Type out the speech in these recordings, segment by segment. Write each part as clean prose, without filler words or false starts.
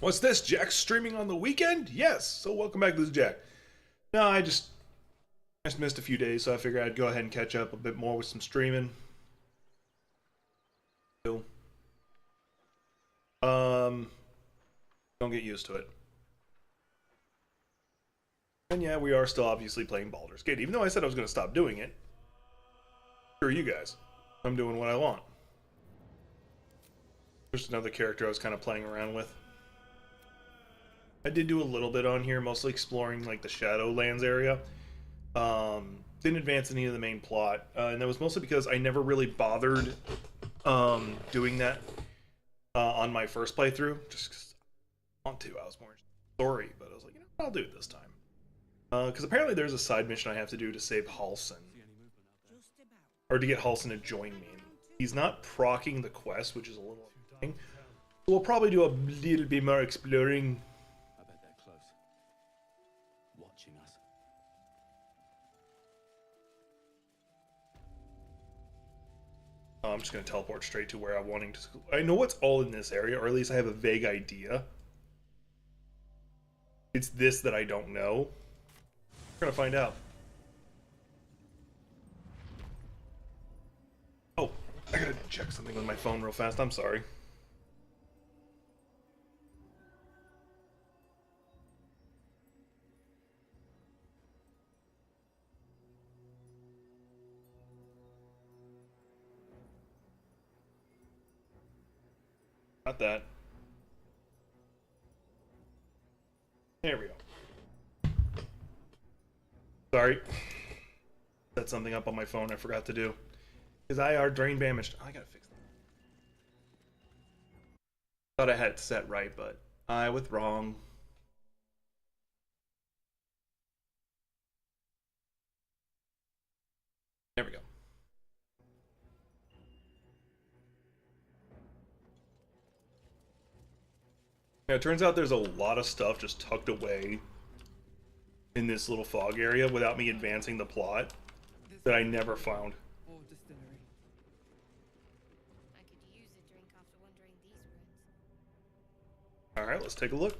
What's this? Jack streaming on the weekend? Yes. So welcome back to this Jack. No, I just missed a few days, so I figured I'd go ahead and catch up a bit more with some streaming. Um, don't get used to it. And yeah, we are still obviously playing Baldur's Gate, even though I said I was going to stop doing it. Screw you guys. I'm doing what I want. Just another character I was kind of playing around with. I did do a little bit on here, mostly exploring like the Shadowlands area. Didn't advance any of the main plot, and that was mostly because I never really bothered doing that on my first playthrough. Just 'cause I want to. I was more interested in the story, but I was like, I'll do it this time. Because apparently there's a side mission I have to do to save Halsin, or to get Halsin to join me. He's not proccing the quest, which is a little annoying. We'll probably do a little bit more exploring. I bet they're close. Watching us. I'm just going to teleport straight to where I'm wanting to. I know what's all in this area, or at least I have a vague idea. It's this that I don't know. We're going to find out. Oh, I gotta check something on my phone real fast. I'm sorry. Not that. There we go. Sorry. Set something up on my phone I forgot to do. Because IR drain damaged. Oh, I gotta fix that. Thought I had it set right, but I was wrong. There we go. Yeah, it turns out there's a lot of stuff just tucked away in this little fog area without me advancing the plot that I never found. Alright, let's take a look.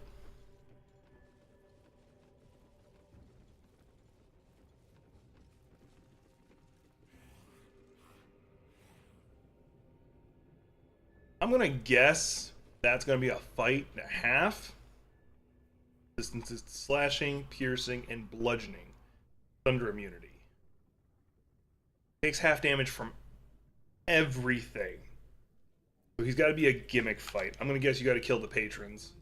I'm gonna guess that's gonna be a fight and a half. Distance is slashing, piercing, and bludgeoning. Thunder immunity. Takes half damage from everything. So he's got to be a gimmick fight. I'm gonna guess you got to kill the patrons.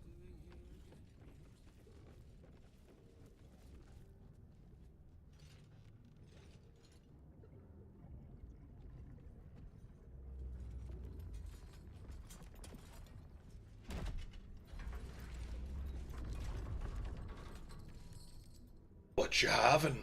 What you having?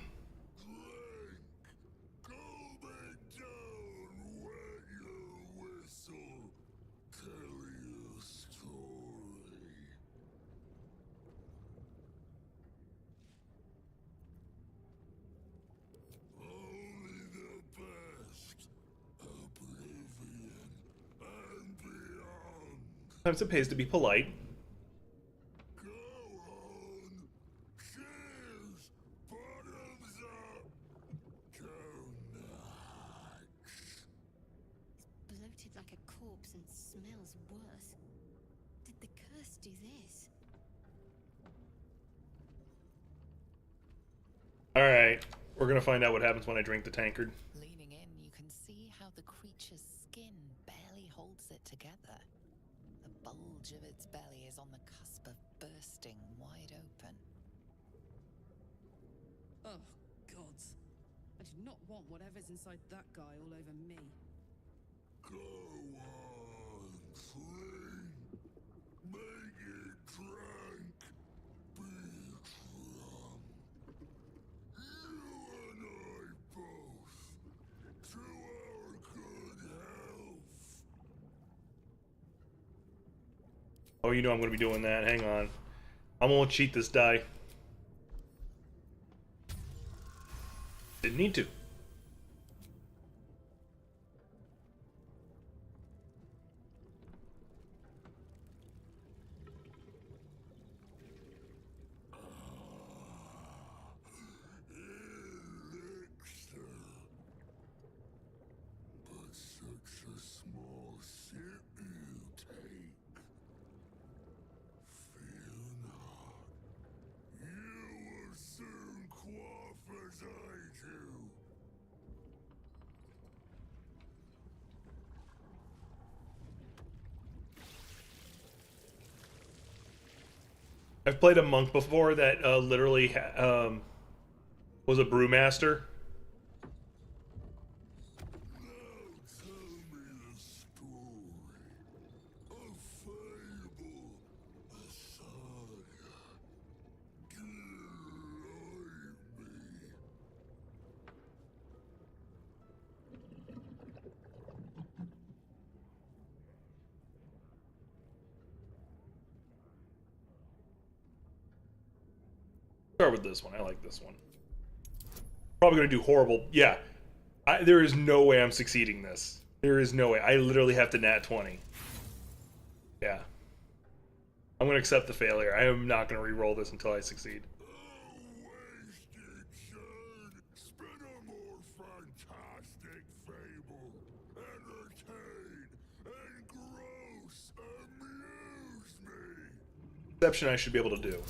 Sometimes it pays to be polite. Bloated like a corpse and smells worse. Did the curse do this? Alright, we're gonna find out what happens when I drink the tankard. Leaning in, you can see how the creature's skin barely holds it together. The bulge of its belly is on the cusp of bursting wide open. Oh, gods. I do not want whatever's inside that guy all over me. Go on, clean. Make it drink. Be drunk. You and I both. To our good health. Oh, you know I'm gonna be doing that. Hang on. I'm gonna cheat this die. Didn't need to. I've played a monk before that literally was a brewmaster. Tell me the story. A fable, a saga. Guide me. Start with this one. I like this one. Probably gonna do horrible. Yeah, there is no way I'm succeeding this. There is no way. I literally have to nat 20. Yeah. I'm gonna accept the failure. I am not gonna re-roll this until I succeed. Wasted son. Spin a more fantastic fable. Entertain and gross amuse me. Exception I should be able to do.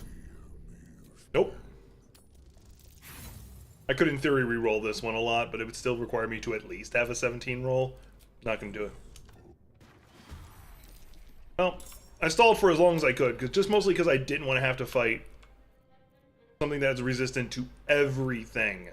Nope. I could in theory re-roll this one a lot, but it would still require me to at least have a 17 roll. Not gonna do it. Well, I stalled for as long as I could, mostly because I didn't want to have to fight something that's resistant to everything.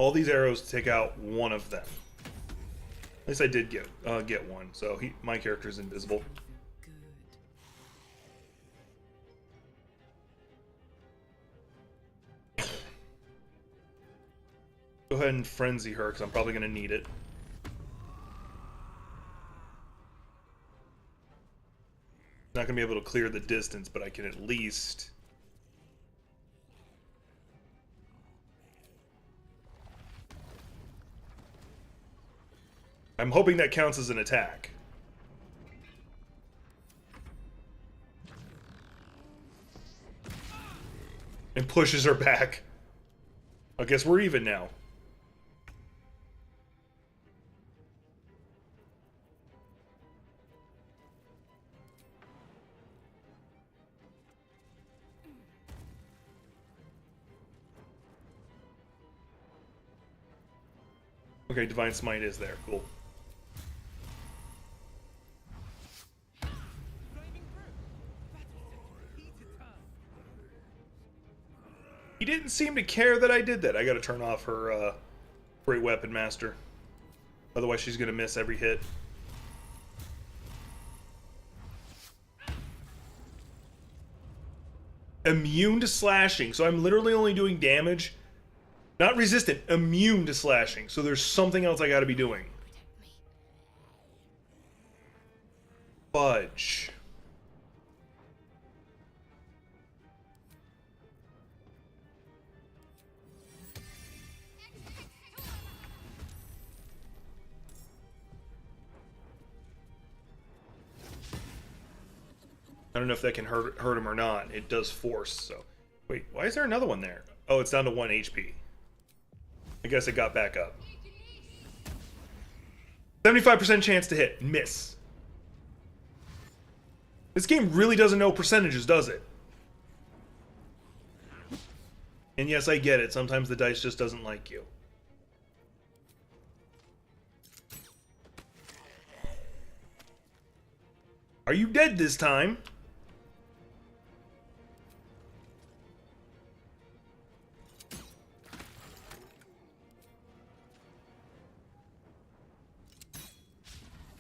All these arrows take out one of them. At least I did get one, so my character's invisible. Go ahead and frenzy her, because I'm probably going to need it. Not going to be able to clear the distance, but I can at least... I'm hoping that counts as an attack. And pushes her back. I guess we're even now. Okay, Divine Smite is there. Cool. He didn't seem to care that I did that. I gotta turn off her Great Weapon Master. Otherwise she's gonna miss every hit. Immune to slashing. So I'm literally only doing damage. Not resistant, immune to slashing. So there's something else I gotta be doing. Fudge. I don't know if that can hurt him or not. It does force, so... Wait, why is there another one there? Oh, it's down to 1 HP. I guess it got back up. 75% chance to hit. Miss. This game really doesn't know percentages, does it? And yes, I get it. Sometimes the dice just doesn't like you. Are you dead this time?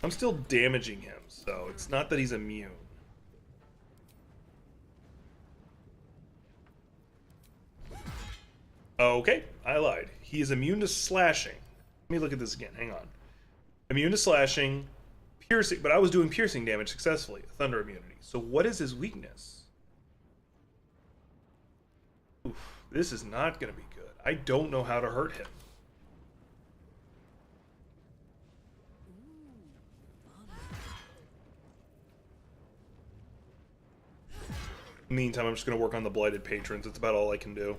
I'm still damaging him, so it's not that he's immune. Okay, I lied. He is immune to slashing. Let me look at this again. Hang on. Immune to slashing, piercing, but I was doing piercing damage successfully. Thunder immunity. So what is his weakness? Oof, this is not going to be good. I don't know how to hurt him. Meantime, I'm just going to work on the Blighted Patrons. It's about all I can do.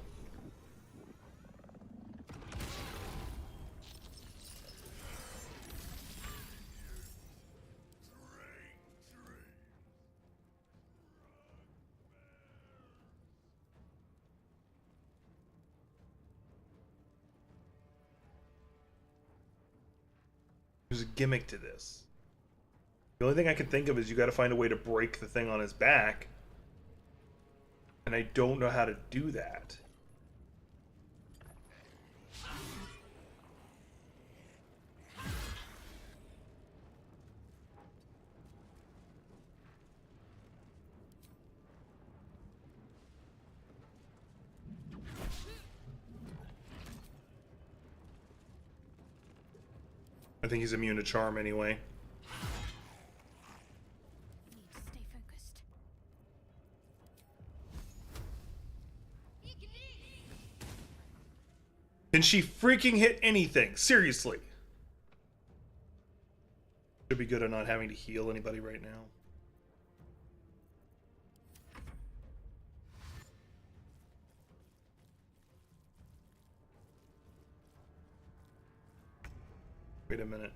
there's a gimmick to this. The only thing I can think of is you got to find a way to break the thing on his back. And I don't know how to do that. I think he's immune to charm anyway. Need to stay focused. Can she freaking hit anything? Seriously. Should be good at not having to heal anybody right now. Wait a minute.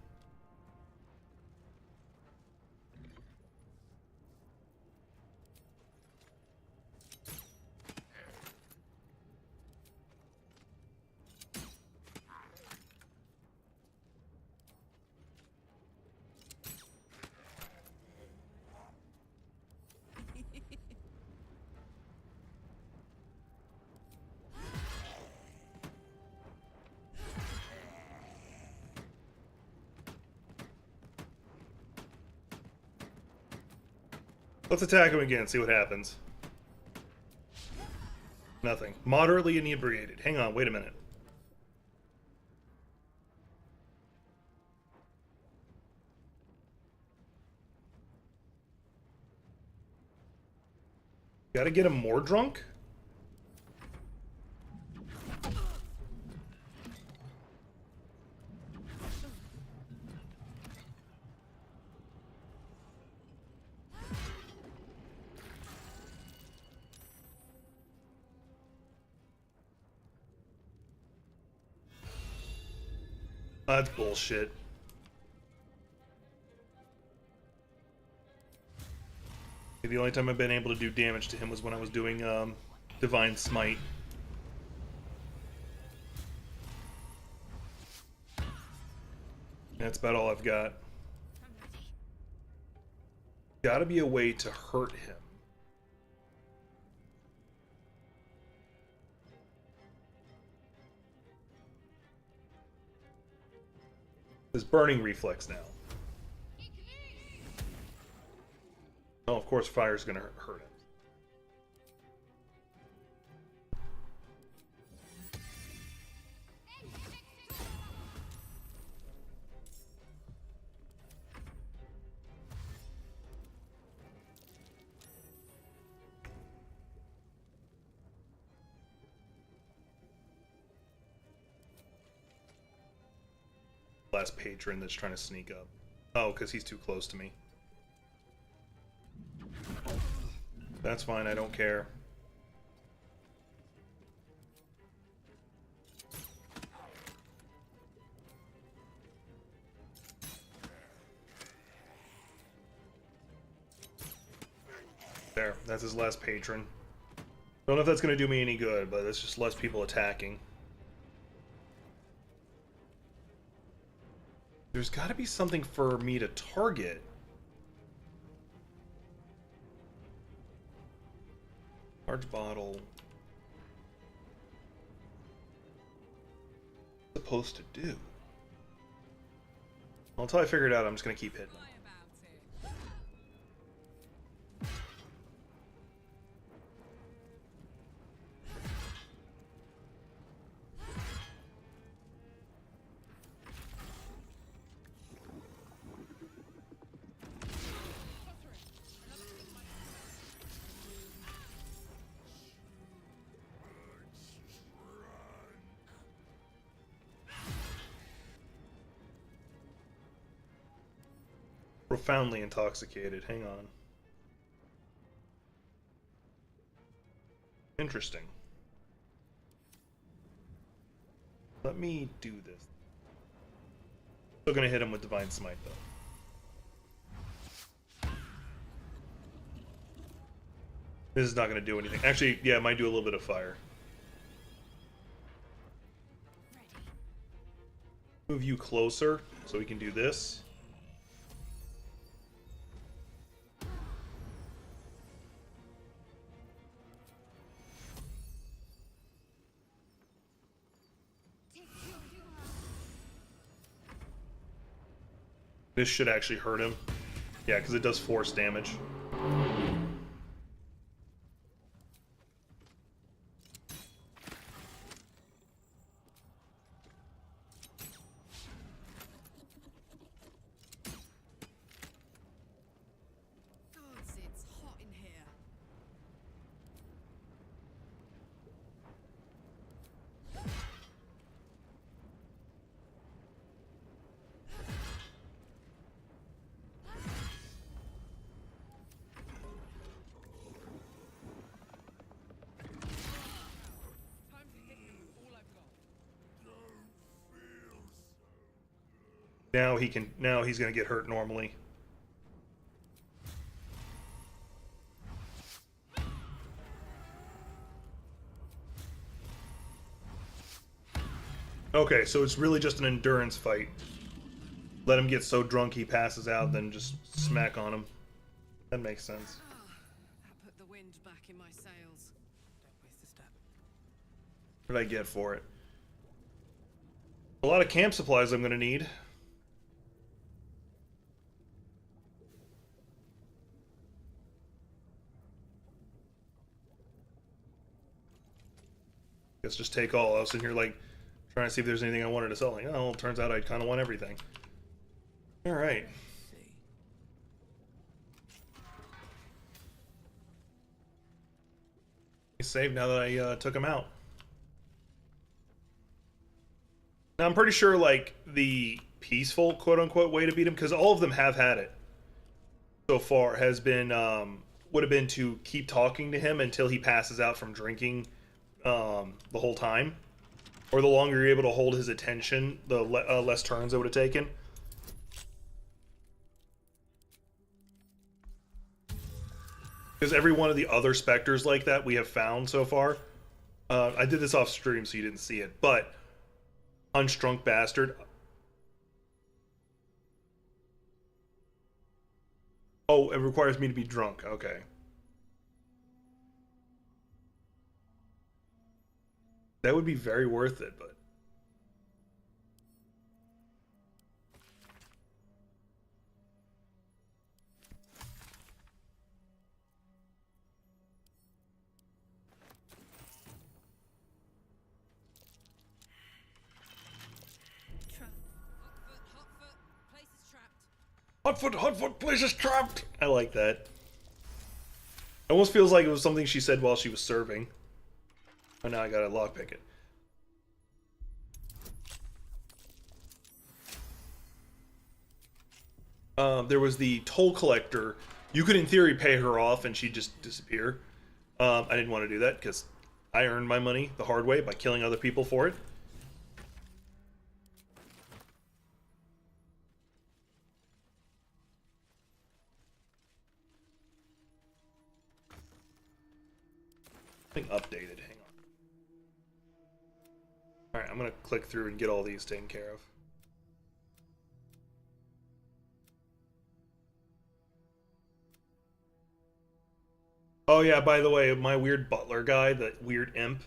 Let's attack him again, see what happens. Nothing. Moderately inebriated. Hang on, wait a minute. Gotta get him more drunk? That's bullshit. The only time I've been able to do damage to him was when I was doing Divine Smite. That's about all I've got. Gotta be a way to hurt him. His burning reflex now. Oh, of course, fire's gonna hurt him. Last patron that's trying to sneak up. Oh, because he's too close to me. That's fine, I don't care. There, that's his last patron. Don't know if that's going to do me any good, but it's just less people attacking. There's got to be something for me to target. Large bottle. What's it supposed to do? Well, until I figure it out, I'm just going to keep hitting them. Profoundly intoxicated. Hang on. Interesting. Let me do this. Still gonna hit him with Divine Smite, though. This is not gonna do anything. Actually, yeah, it might do a little bit of fire. Move you closer so we can do this. This should actually hurt him. Yeah, because it does force damage. Gods, it's hot in here. Time to hit him with all I've got. Now he can. Now he's gonna get hurt normally. Okay, so it's really just an endurance fight. Let him get so drunk he passes out, then just smack on him. That makes sense. That put the wind back in my sails. Don't waste a step. What did I get for it? A lot of camp supplies I'm gonna need. Guess just take all. I was sitting here like trying to see if there's anything I wanted to sell. Like, oh, it turns out I kind of want everything. All right. Save now that I took him out. Now I'm pretty sure like the peaceful quote unquote way to beat him, because all of them have had it so far, has been would have been to keep talking to him until he passes out from drinking the whole time, or the longer you're able to hold his attention, the less turns it would have taken. Because every one of the other specters like that we have found so far, I did this off stream so you didn't see it, but Unstrunk Bastard. Oh, it requires me to be drunk. Okay. That would be very worth it, but... Hotfoot, place is trapped! I like that. It almost feels like it was something she said while she was serving. Oh, now I gotta lockpick it. There was the toll collector. You could, in theory, pay her off and she'd just disappear. I didn't want to do that because I earned my money the hard way by killing other people for it. Something updated. Hang on. Alright, I'm gonna click through and get all these taken care of. Oh yeah, by the way, my weird butler guy, the weird imp,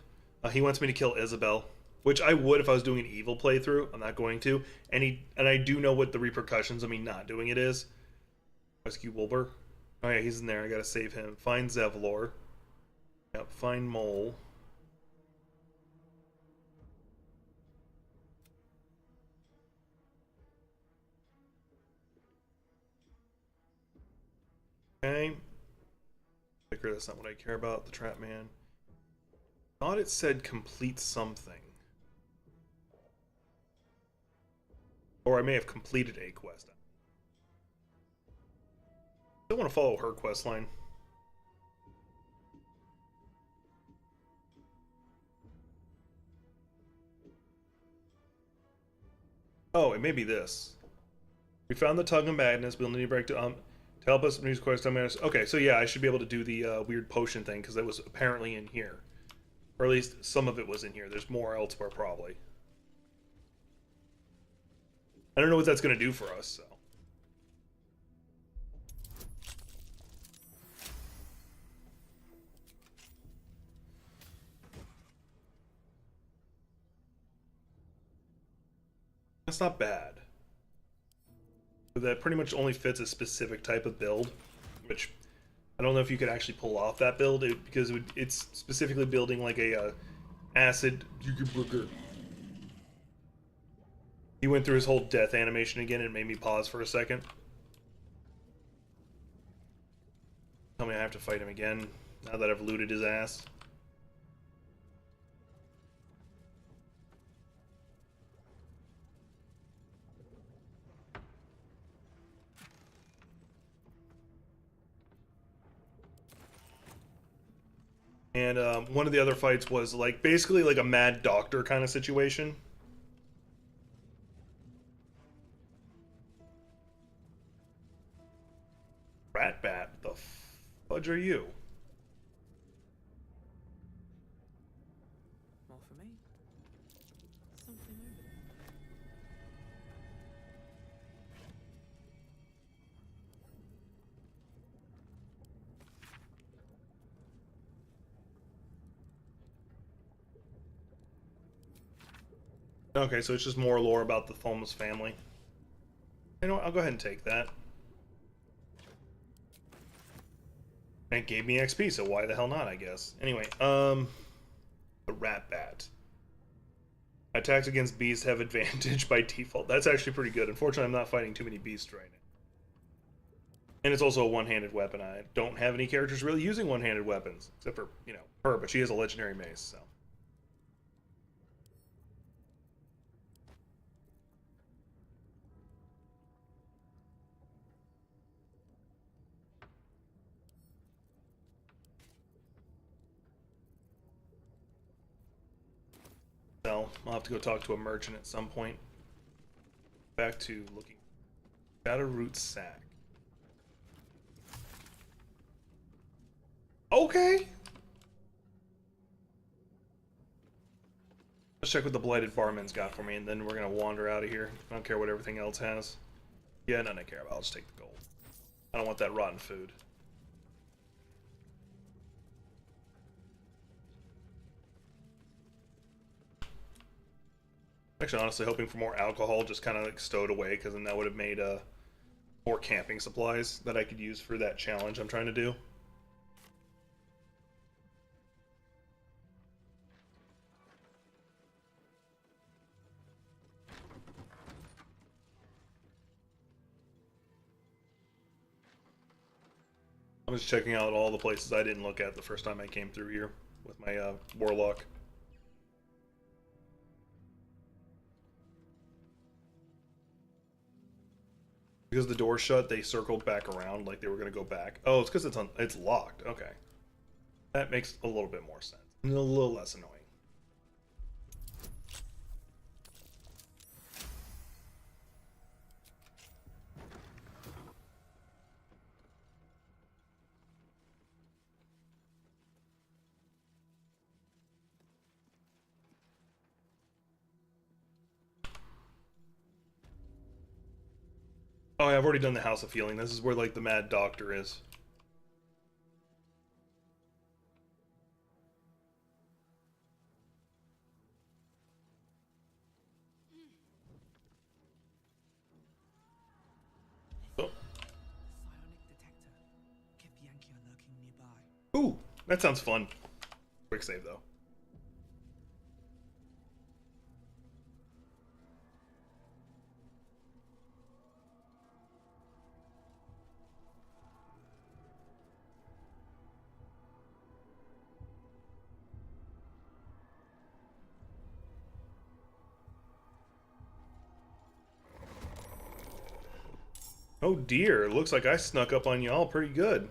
he wants me to kill Isabel, which I would if I was doing an evil playthrough. I'm not going to, and I do know what the repercussions of me not doing it is. Rescue Wilbur. Oh yeah, he's in there. I gotta save him. Find Zevlor. Yep, find Mole. Okay. Sticker, that's not what I care about. The Trap Man. Thought it said complete something. Or I may have completed a quest. Still want to follow her quest line. Oh, it may be this. We found the Tongue of Madness. We'll need to break to help us with quest. Okay, so yeah, I should be able to do the weird potion thing because that was apparently in here, or at least some of it was in here. There's more elsewhere probably. I don't know what that's going to do for us, so. That's not bad. But that pretty much only fits a specific type of build, which I don't know if you could actually pull off that build because it's specifically building like a acid. He went through his whole death animation again and it made me pause for a second. Tell me I have to fight him again now that I've looted his ass. And one of the other fights was like basically like a mad doctor kind of situation. Rat bat, the fudge are you? More for me? Something over there. Okay, so it's just more lore about the Thomas family. You know what, I'll go ahead and take that. And it gave me XP, so why the hell not, I guess. Anyway, the rat bat. Attacks against beasts have advantage by default. That's actually pretty good. Unfortunately, I'm not fighting too many beasts right now. And it's also a one-handed weapon. I don't have any characters really using one-handed weapons. Except for, you know, her, but she has a legendary mace, so. So, I'll have to go talk to a merchant at some point. Back to looking. Got a root sack. Okay! Let's check what the Blighted Barman's got for me, and then we're gonna wander out of here. I don't care what everything else has. Yeah, none I care about. I'll just take the gold. I don't want that rotten food. Actually, honestly, hoping for more alcohol, just kind of like stowed away, because then that would have made more camping supplies that I could use for that challenge I'm trying to do. I'm just checking out all the places I didn't look at the first time I came through here with my warlock. Because the door's shut, they circled back around like they were going to go back. Oh, it's because it's locked. Okay. That makes a little bit more sense. And a little less annoying. Oh, yeah, I've already done the House of Healing. This is where, like, the Mad Doctor is. Oh. Psionic detector. Keep Yankee lurking nearby. Ooh, that sounds fun. Quick save, though. Oh dear, looks like I snuck up on y'all pretty good.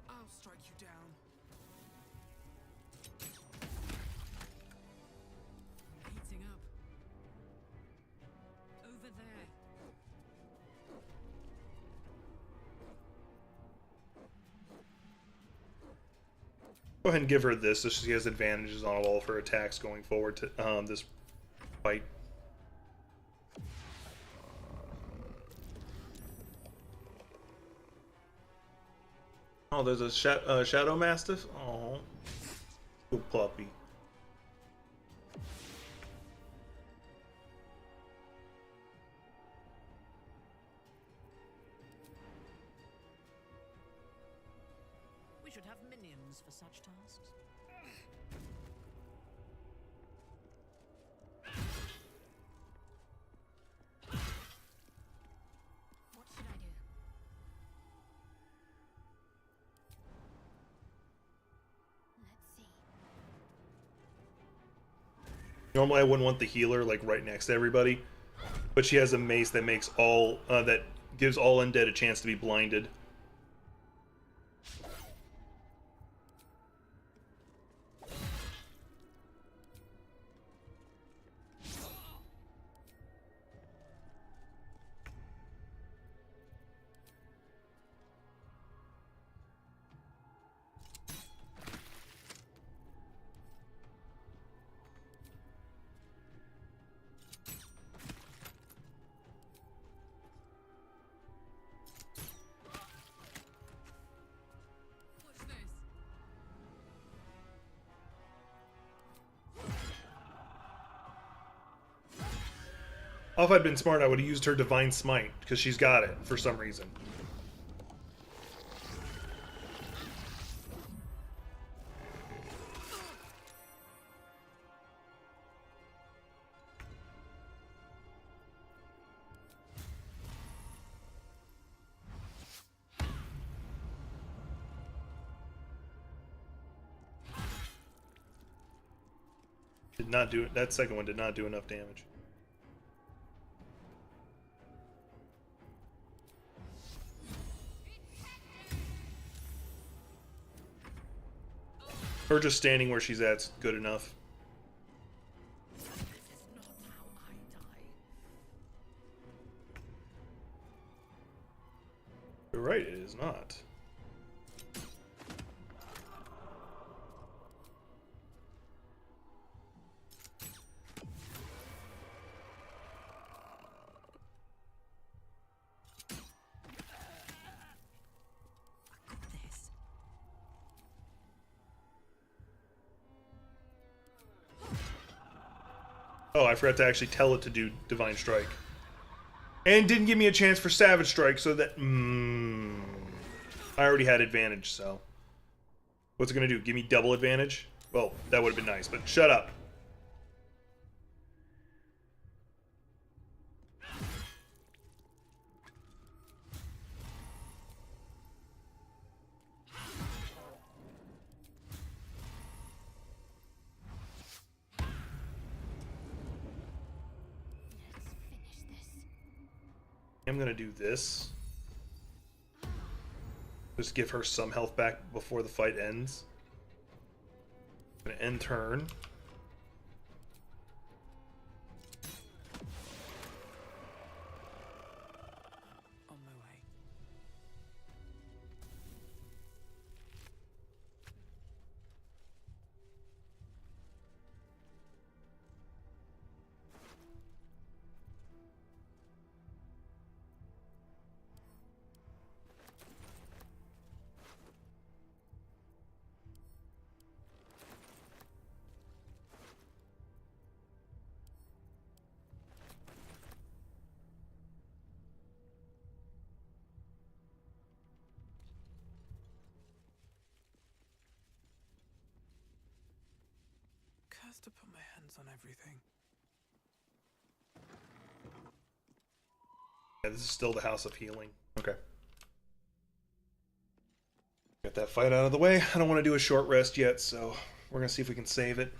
I'll strike you down. Go ahead and give her this so she has advantages on all of her attacks going forward to this fight. Oh, there's a Shadow Mastiff? Oh, little puppy. We should have minions for such tasks. What should I do? Let's see. Normally I wouldn't want the healer like right next to everybody, but she has a mace that makes all that gives all undead a chance to be blinded. What's this? Oh, if I'd been smart, I would have used her Divine Smite, because she's got it for some reason. Did not do it. That second one did not do enough damage. Her just standing where she's at's good enough. This is not how I die. You're right, it is not. I got this. Oh, I forgot to actually tell it to do Divine Strike. And didn't give me a chance for Savage Strike, so that... I already had advantage, so... What's it gonna do? Give me double advantage? Well, that would have been nice, but shut up. Let's finish this. I'm gonna do this. Just give her some health back before the fight ends. Gonna end turn. On my way. Cursed to put my hands on everything. Yeah, this is still the House of Healing. Okay. Get that fight out of the way. I don't want to do a short rest yet, so we're gonna see if we can save it.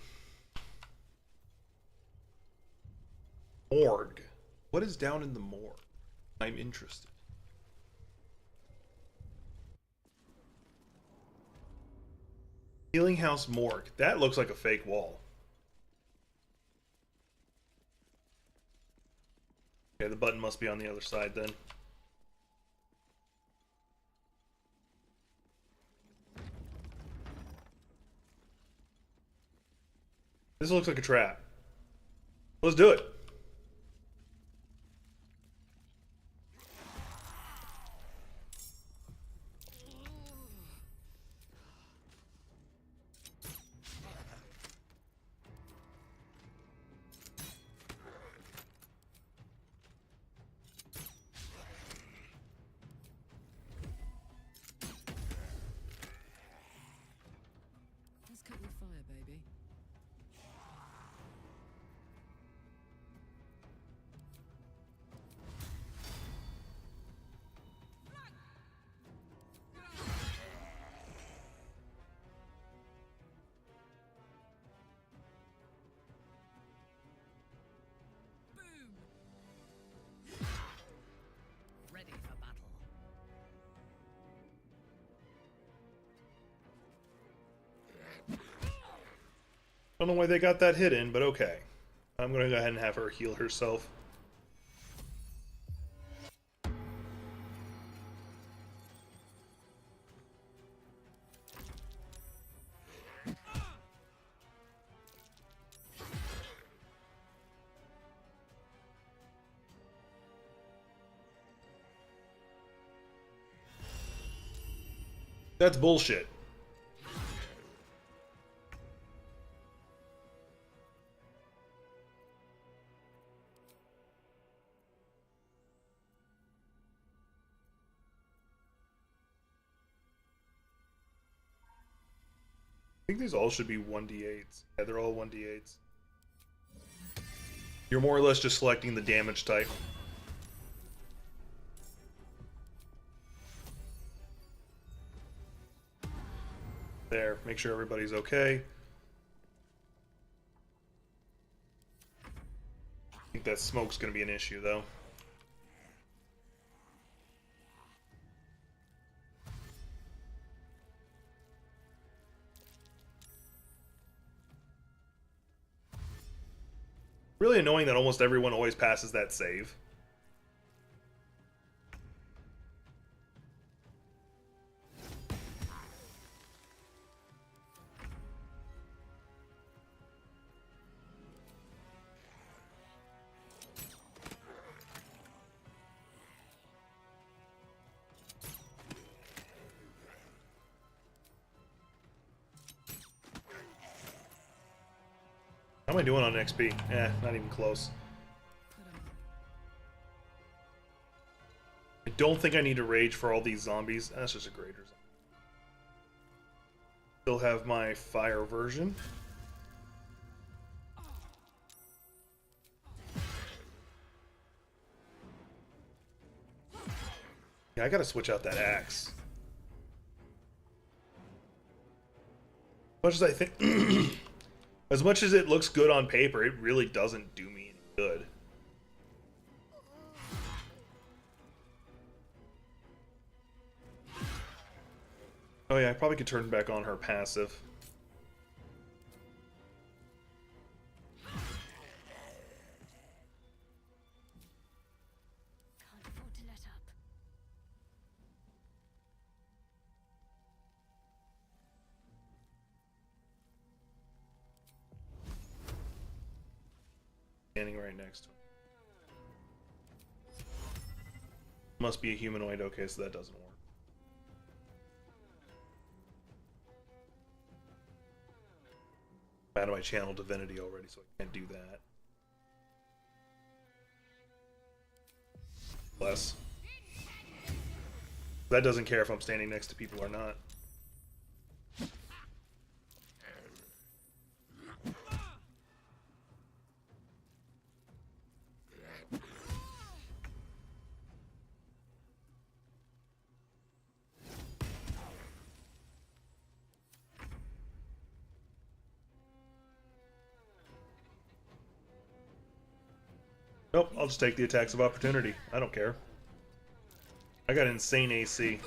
Morgue. What is down in the morgue? I'm interested. Healing House Morgue. That looks like a fake wall. Okay, the button must be on the other side then. This looks like a trap. Let's do it. Let's cut your fire, baby. Ready for battle. Don't know why they got that hidden, but okay. I'm gonna go ahead and have her heal herself. That's bullshit. I think these all should be 1d8s. Yeah, they're all 1d8s. You're more or less just selecting the damage type. There, make sure everybody's okay. I think that smoke's gonna be an issue, though. Really annoying that almost everyone always passes that save. How am I doing on XP? Not even close. I don't think I need to rage for all these zombies. That's just a greater zombie. Still have my fire version. Yeah, I gotta switch out that axe. Much as I think... As much as it looks good on paper, it really doesn't do me any good. Oh yeah, I probably could turn back on her passive. Can't afford to let up. Standing right next to him. Must be a humanoid. Okay, so that doesn't work. I'm out of my channel divinity already, so I can't do that. Bless. That doesn't care if I'm standing next to people or not. Nope, I'll just take the attacks of opportunity. I don't care. I got insane AC.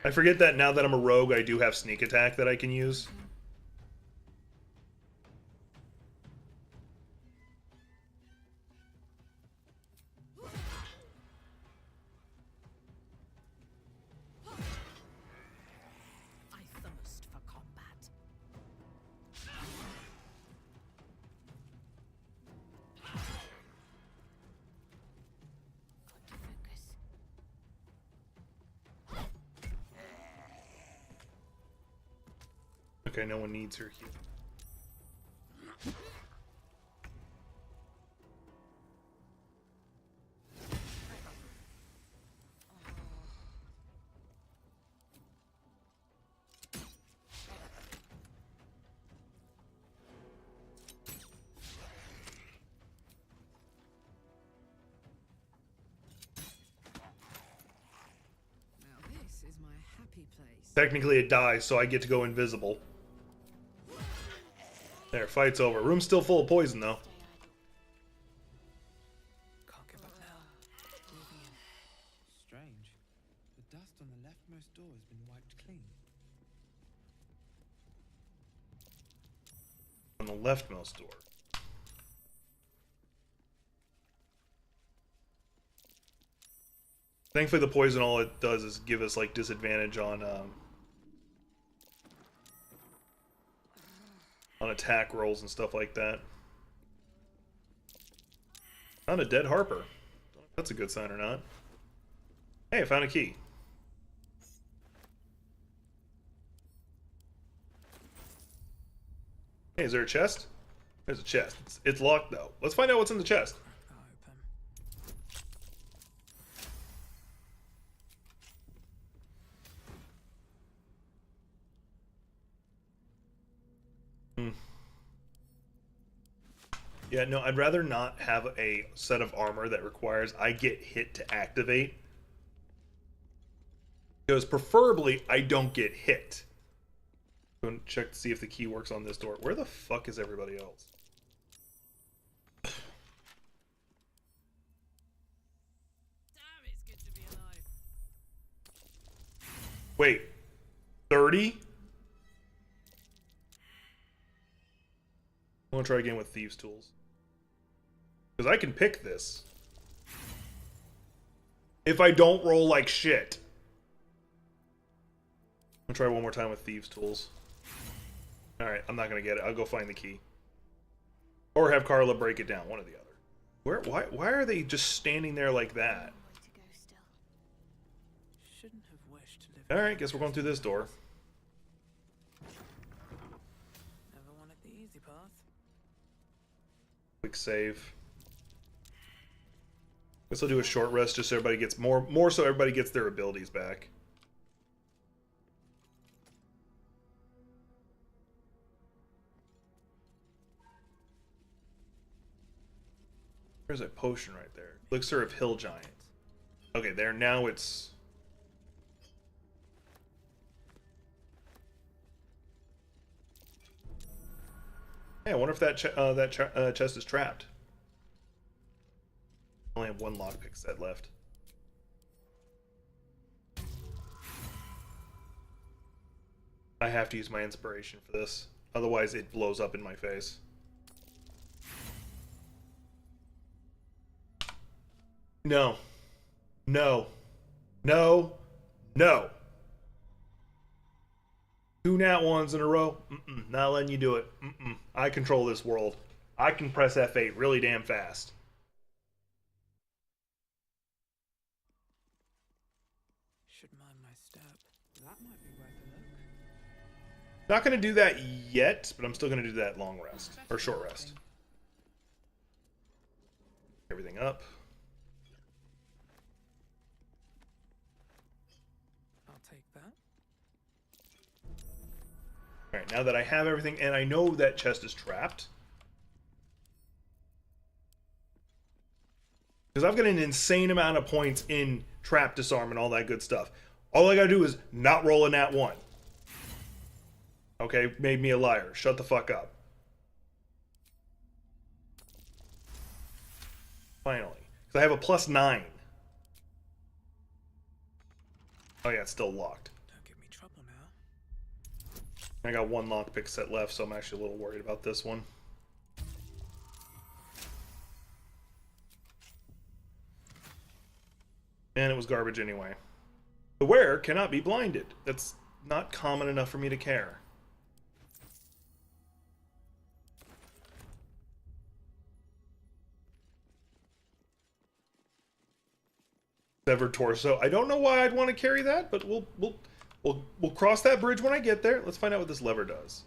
I forget that now that I'm a rogue, I do have sneak attack that I can use. I thirst for combat. Got to focus. Okay, no one needs her heal. Now this is my happy place. Technically it dies, so I get to go invisible. There, fight's over. Room's still full of poison, though. Can't get back now. Moving in. Strange. The dust on the leftmost door has been wiped clean. On the leftmost door. Thankfully, the poison, all it does is give us, like, disadvantage on attack rolls and stuff like that. Found a dead Harper. Don't know if that's a good sign or not. Hey, I found a key. Hey, is there a chest? There's a chest. It's locked, though. Let's find out what's in the chest. Open. Yeah, no, I'd rather not have a set of armor that requires I get hit to activate. Because preferably, I don't get hit. Go and check to see if the key works on this door. Where the fuck is everybody else? Damn, it's good to be alive. Wait, 30? I'm gonna try again with Thieves' Tools. Because I can pick this. If I don't roll like shit. I'm gonna try one more time with Thieves' Tools. Alright, I'm not gonna get it. I'll go find the key. Or have Carla break it down, one or the other. Why are they just standing there like that? Way to go still. Shouldn't have wished to live. Alright, guess we're going through this door. Never wanted the easy path. Quick save. Guess I'll do a short rest just so everybody gets more so everybody gets their abilities back. There's a potion right there. Elixir of Hill Giant. Okay, there, now it's... Hey, I wonder if that chest is trapped. I only have one lockpick set left. I have to use my inspiration for this. Otherwise, it blows up in my face. No. No. No. No. 2 nat ones in a row. Not letting you do it. I control this world. I can press F8 really damn fast. Should mind my step. That might be worth a look. Not going to do that yet, but I'm still going to do that long rest. Or short rest. Everything up. I'll take that. Alright, now that I have everything, and I know that chest is trapped. Because I've got an insane amount of points in trap disarm and all that good stuff. All I gotta do is not roll a nat 1. Okay, made me a liar. Shut the fuck up. Finally. Because I have a +9. Oh yeah, it's still locked. I got one lockpick set left, so I'm actually a little worried about this one. And it was garbage anyway. The wearer cannot be blinded. That's not common enough for me to care. Severed torso. I don't know why I'd want to carry that, but we'll cross that bridge when I get there. Let's find out what this lever does.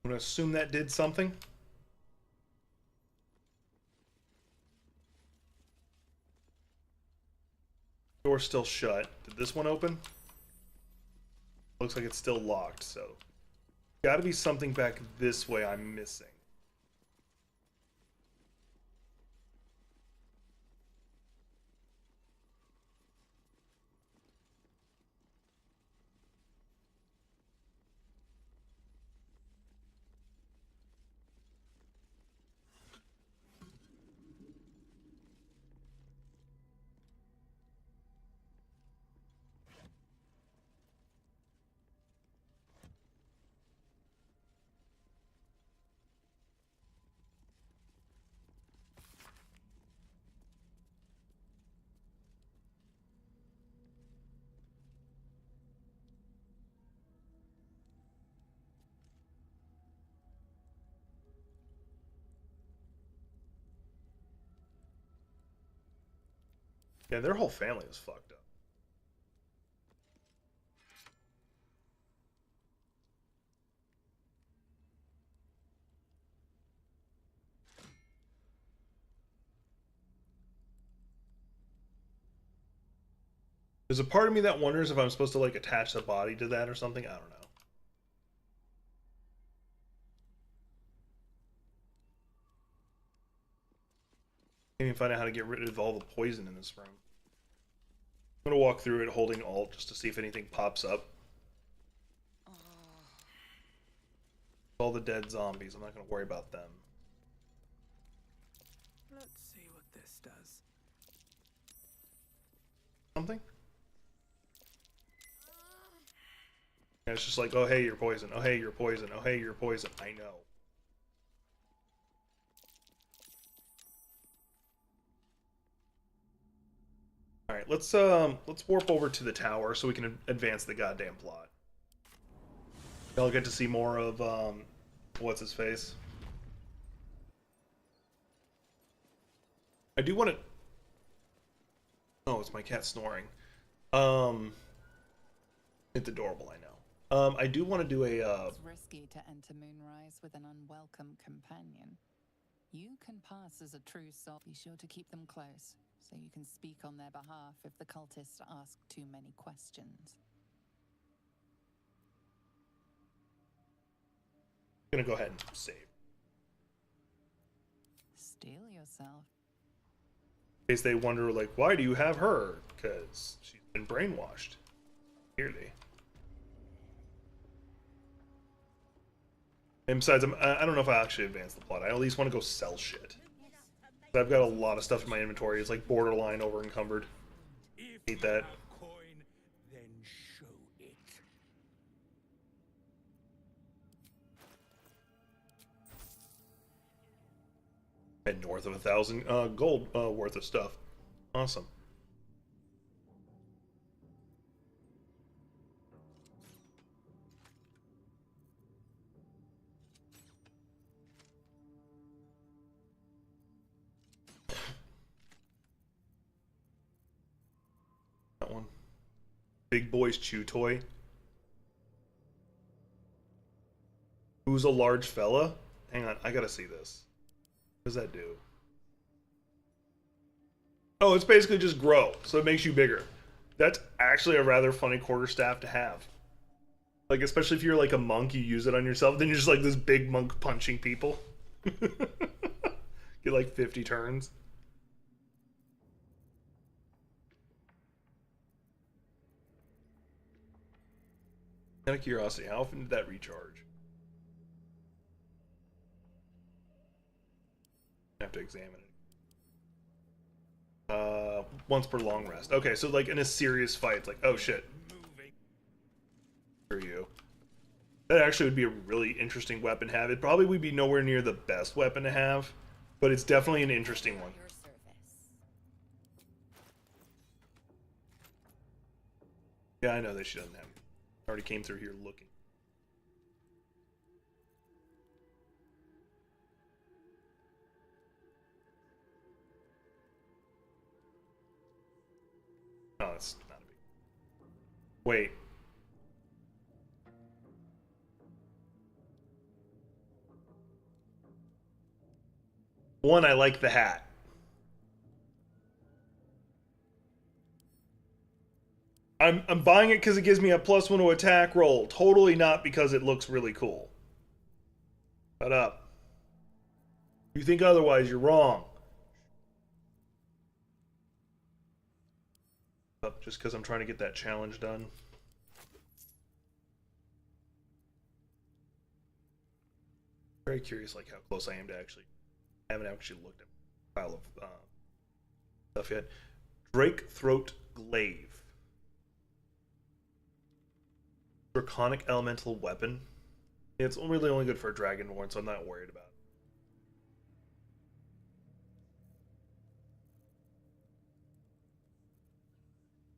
I'm gonna assume that did something. Door's still shut. Did this one open? Looks like it's still locked, so gotta be something back this way I'm missing. Yeah, their whole family is fucked up. There's a part of me that wonders if I'm supposed to like attach the body to that or something. I don't know. Can't even find out how to get rid of all the poison in this room. I'm gonna walk through it holding Alt just to see if anything pops up. All the dead zombies. I'm not gonna worry about them. Let's see what this does. Something? Yeah, it's just like, oh hey, you're poison. Oh hey, you're poison. Oh hey, you're poison. I know. All right, let's warp over to the tower so we can advance the goddamn plot. Y'all get to see more of what's his face. I do want to. Oh, it's my cat snoring. It's adorable, I know. I do want to do a. It's risky to enter Moonrise with an unwelcome companion. You can pass as a true soul. Be sure to keep them close, so you can speak on their behalf if the cultists ask too many questions. I'm gonna go ahead and save. Steel yourself. In case they wonder, like, why do you have her? Because she's been brainwashed. Clearly. And besides, I don't know if I actually advance the plot. I at least want to go sell shit. I've got a lot of stuff in my inventory. It's like borderline over encumbered. Hate that. Coin, then show it. And north of 1,000 gold worth of stuff. Awesome. That one. Big Boy's Chew Toy. Who's a large fella? Hang on, I gotta see this. What does that do? Oh, it's basically just grow, so it makes you bigger. That's actually a rather funny quarterstaff to have. Like, especially if you're like a monk, you use it on yourself, then you're just like this big monk punching people. Get like 50 turns. Out of curiosity, how often did that recharge? I have to examine it. Once per long rest. Okay, so like in a serious fight, it's like, oh shit. For you. That actually would be a really interesting weapon to have. It probably would be nowhere near the best weapon to have, but it's definitely an interesting one. Your service. Yeah, I know that she doesn't have it. Already came through here looking. Oh, that's not a big. Wait. One, I like the hat. I'm buying it because it gives me a +1 to attack roll. Totally not because it looks really cool. Shut up. If you think otherwise, you're wrong. Up just because I'm trying to get that challenge done. Very curious, like how close I am to actually. I haven't actually looked at a pile of stuff yet. Drake Throat Glaive. Draconic elemental weapon. It's really only good for a dragonborn, so I'm not worried about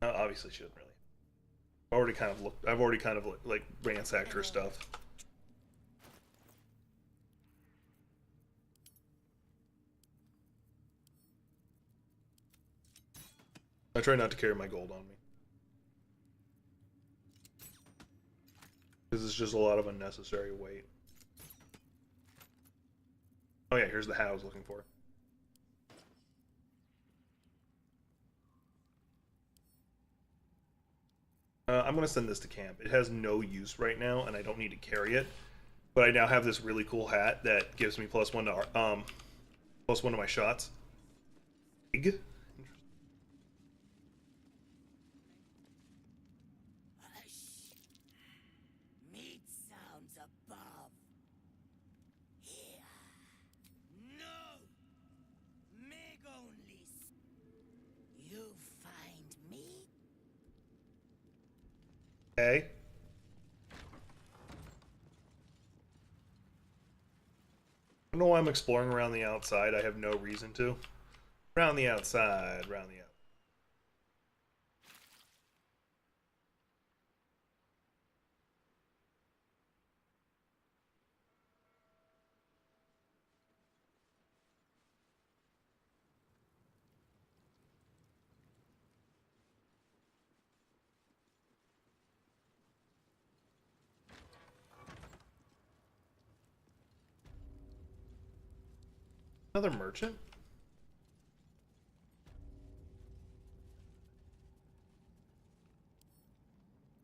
it. Obviously, she doesn't really. I've already kind of like ransacked her stuff. I try not to carry my gold on me. Because it's just a lot of unnecessary weight. Oh yeah, here's the hat I was looking for. I'm going to send this to camp. It has no use right now, and I don't need to carry it. But I now have this really cool hat that gives me +1 to +1 to my shots. Big. Hush. Meat sounds above. Here. No. Meg only. You find me? Okay. I don't know why I'm exploring around the outside. I have no reason to. Around the outside, around the outside. Another merchant?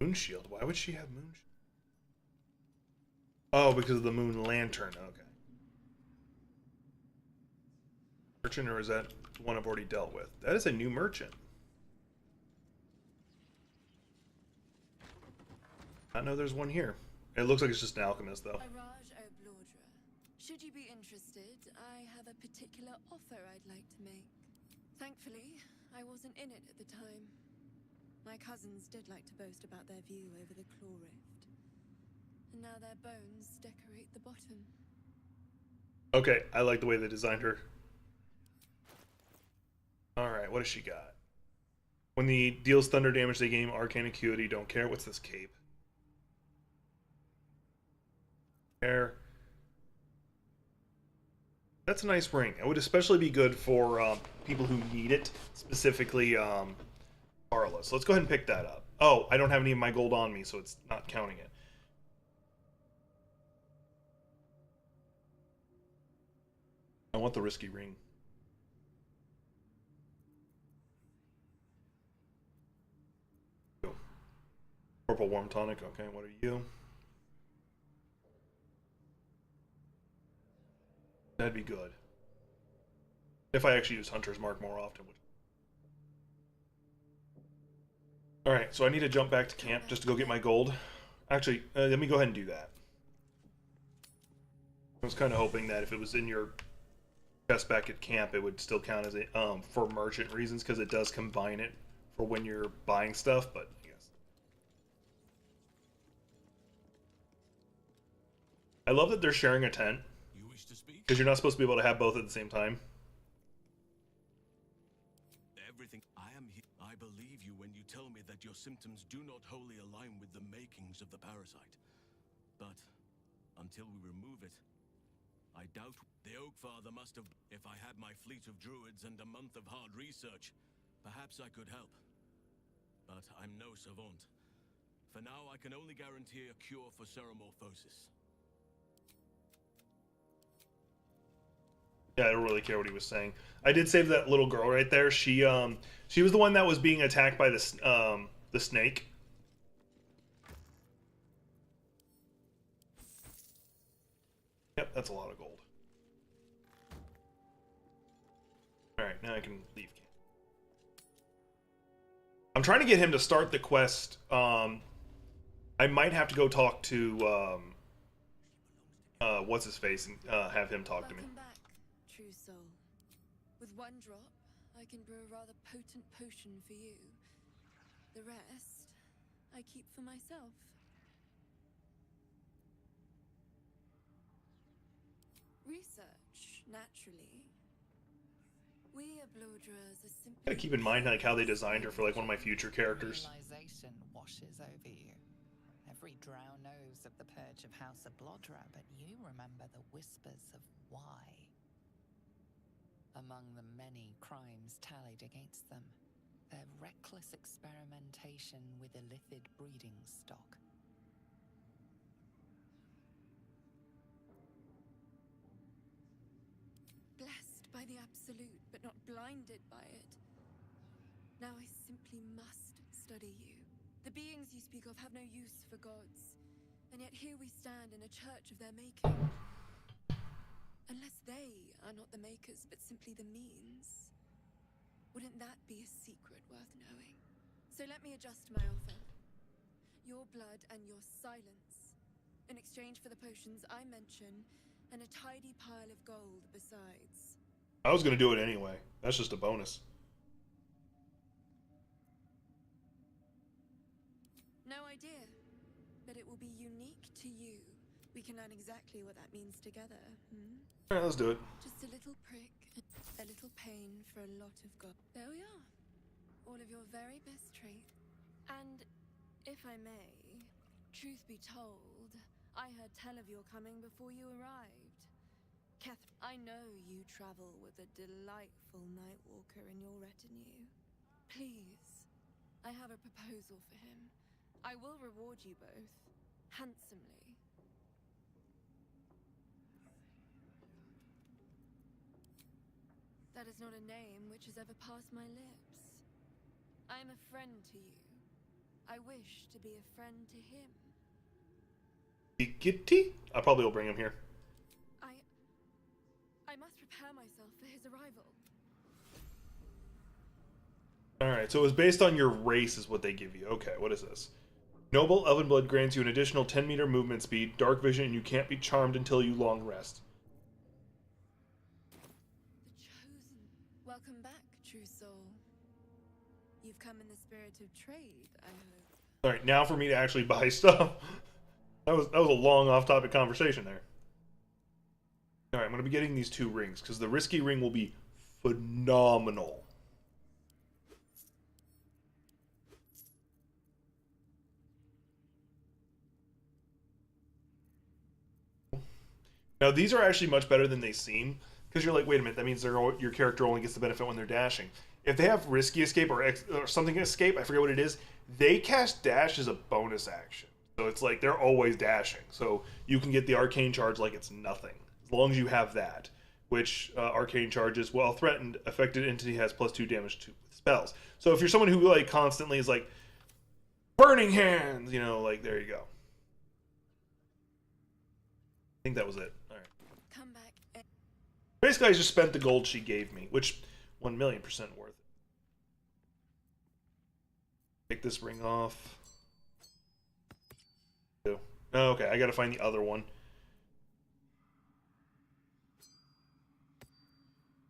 Moon shield. Why would she have moon shield? Oh, because of the moon lantern. Okay. Merchant, or is that one I've already dealt with? That is a new merchant. I know there's one here. It looks like it's just an alchemist, though. Araj O'Blordra. Should you be interested, I have a particular offer I'd like to make. Thankfully, I wasn't in it at the time. My cousins did like to boast about their view over the claw rift. And now their bones decorate the bottom. Okay, I like the way they designed her. Alright, what does she got? When the deals thunder damage, they gain arcane acuity. Don't care. What's this cape? Care. That's a nice ring. It would especially be good for people who need it, specifically Carla. So let's go ahead and pick that up. Oh, I don't have any of my gold on me, so it's not counting it. I want the risky ring. Purple warm tonic. Okay, what are you? That'd be good. If I actually use Hunter's Mark more often. Alright, so I need to jump back to camp just to go get my gold. Actually, let me go ahead and do that. I was kind of hoping that if it was in your chest back at camp, it would still count as a for merchant reasons because it does combine it for when you're buying stuff. But I guess I love that they're sharing a tent You wish to speak? because you're not supposed to be able to have both at the same time. Everything. I believe you when you tell me that your symptoms do not wholly align with the makings of the parasite. But until we remove it, I doubt the Oak Father must have. If I had my fleet of druids and a month of hard research, perhaps I could help. But I'm no savant. For now, I can only guarantee a cure for ceremorphosis. Yeah, I don't really care what he was saying. I did save that little girl right there. She was the one that was being attacked by the snake. Yep, that's a lot of gold. All right, now I can leave. I'm trying to get him to start the quest. I might have to go talk to what's his face and have him talk to me. Welcome back, true soul. With one drop, I can brew a rather potent potion for you. The rest, I keep for myself. Research, naturally. We Baldur are simply... Gotta keep in mind like how they designed her for like one of my future characters. Realization washes over you. Every drow knows of the purge of House of Baldur, but you remember the whispers of why. Among the many crimes tallied against them, their reckless experimentation with illithid breeding stock. Blessed by the absolute, but not blinded by it. Now I simply must study you. The beings you speak of have no use for gods, and yet here we stand in a church of their making. Unless they are not the makers, but simply the means, wouldn't that be a secret worth knowing? So let me adjust my offer. Your blood and your silence, in exchange for the potions I mention, and a tidy pile of gold besides. I was gonna do it anyway. That's just a bonus. No idea, but it will be unique to you. We can learn exactly what that means together, All right, let's do it. Just a little prick, a little pain for a lot of gold. There we are. All of your very best traits. And, if I may, truth be told, I heard tell of your coming before you arrived. I know you travel with a delightful Nightwalker in your retinue. Please, I have a proposal for him. I will reward you both, handsomely. That is not a name which has ever passed my lips. I am a friend to you. I wish to be a friend to him. Kitty? I probably will bring him here. I must prepare myself for his arrival. Alright, so it was based on your race is what they give you. Okay, what is this? Noble Elven Blood grants you an additional 10-meter movement speed, dark vision, and you can't be charmed until you long rest. The Chosen. Welcome back, true soul. You've come in the spirit of trade, I hope. Alright, now for me to actually buy stuff. That was a long off-topic conversation there. Alright, I'm going to be getting these 2 rings, because the risky ring will be phenomenal. Now, these are actually much better than they seem, because you're like, wait a minute, that means your character only gets the benefit when they're dashing. If they have risky escape or something escape, I forget what it is, they cast dash as a bonus action. So it's like they're always dashing. So you can get the arcane charge like it's nothing, as long as you have that. Which arcane charges, while threatened, affected entity has +2 damage to spells. So if you're someone who like constantly is like burning hands, you know, like there you go. I think that was it. All right. Come back. Basically, I just spent the gold she gave me, which 1,000,000% worth it. Take this ring off. Oh, okay, I gotta find the other one.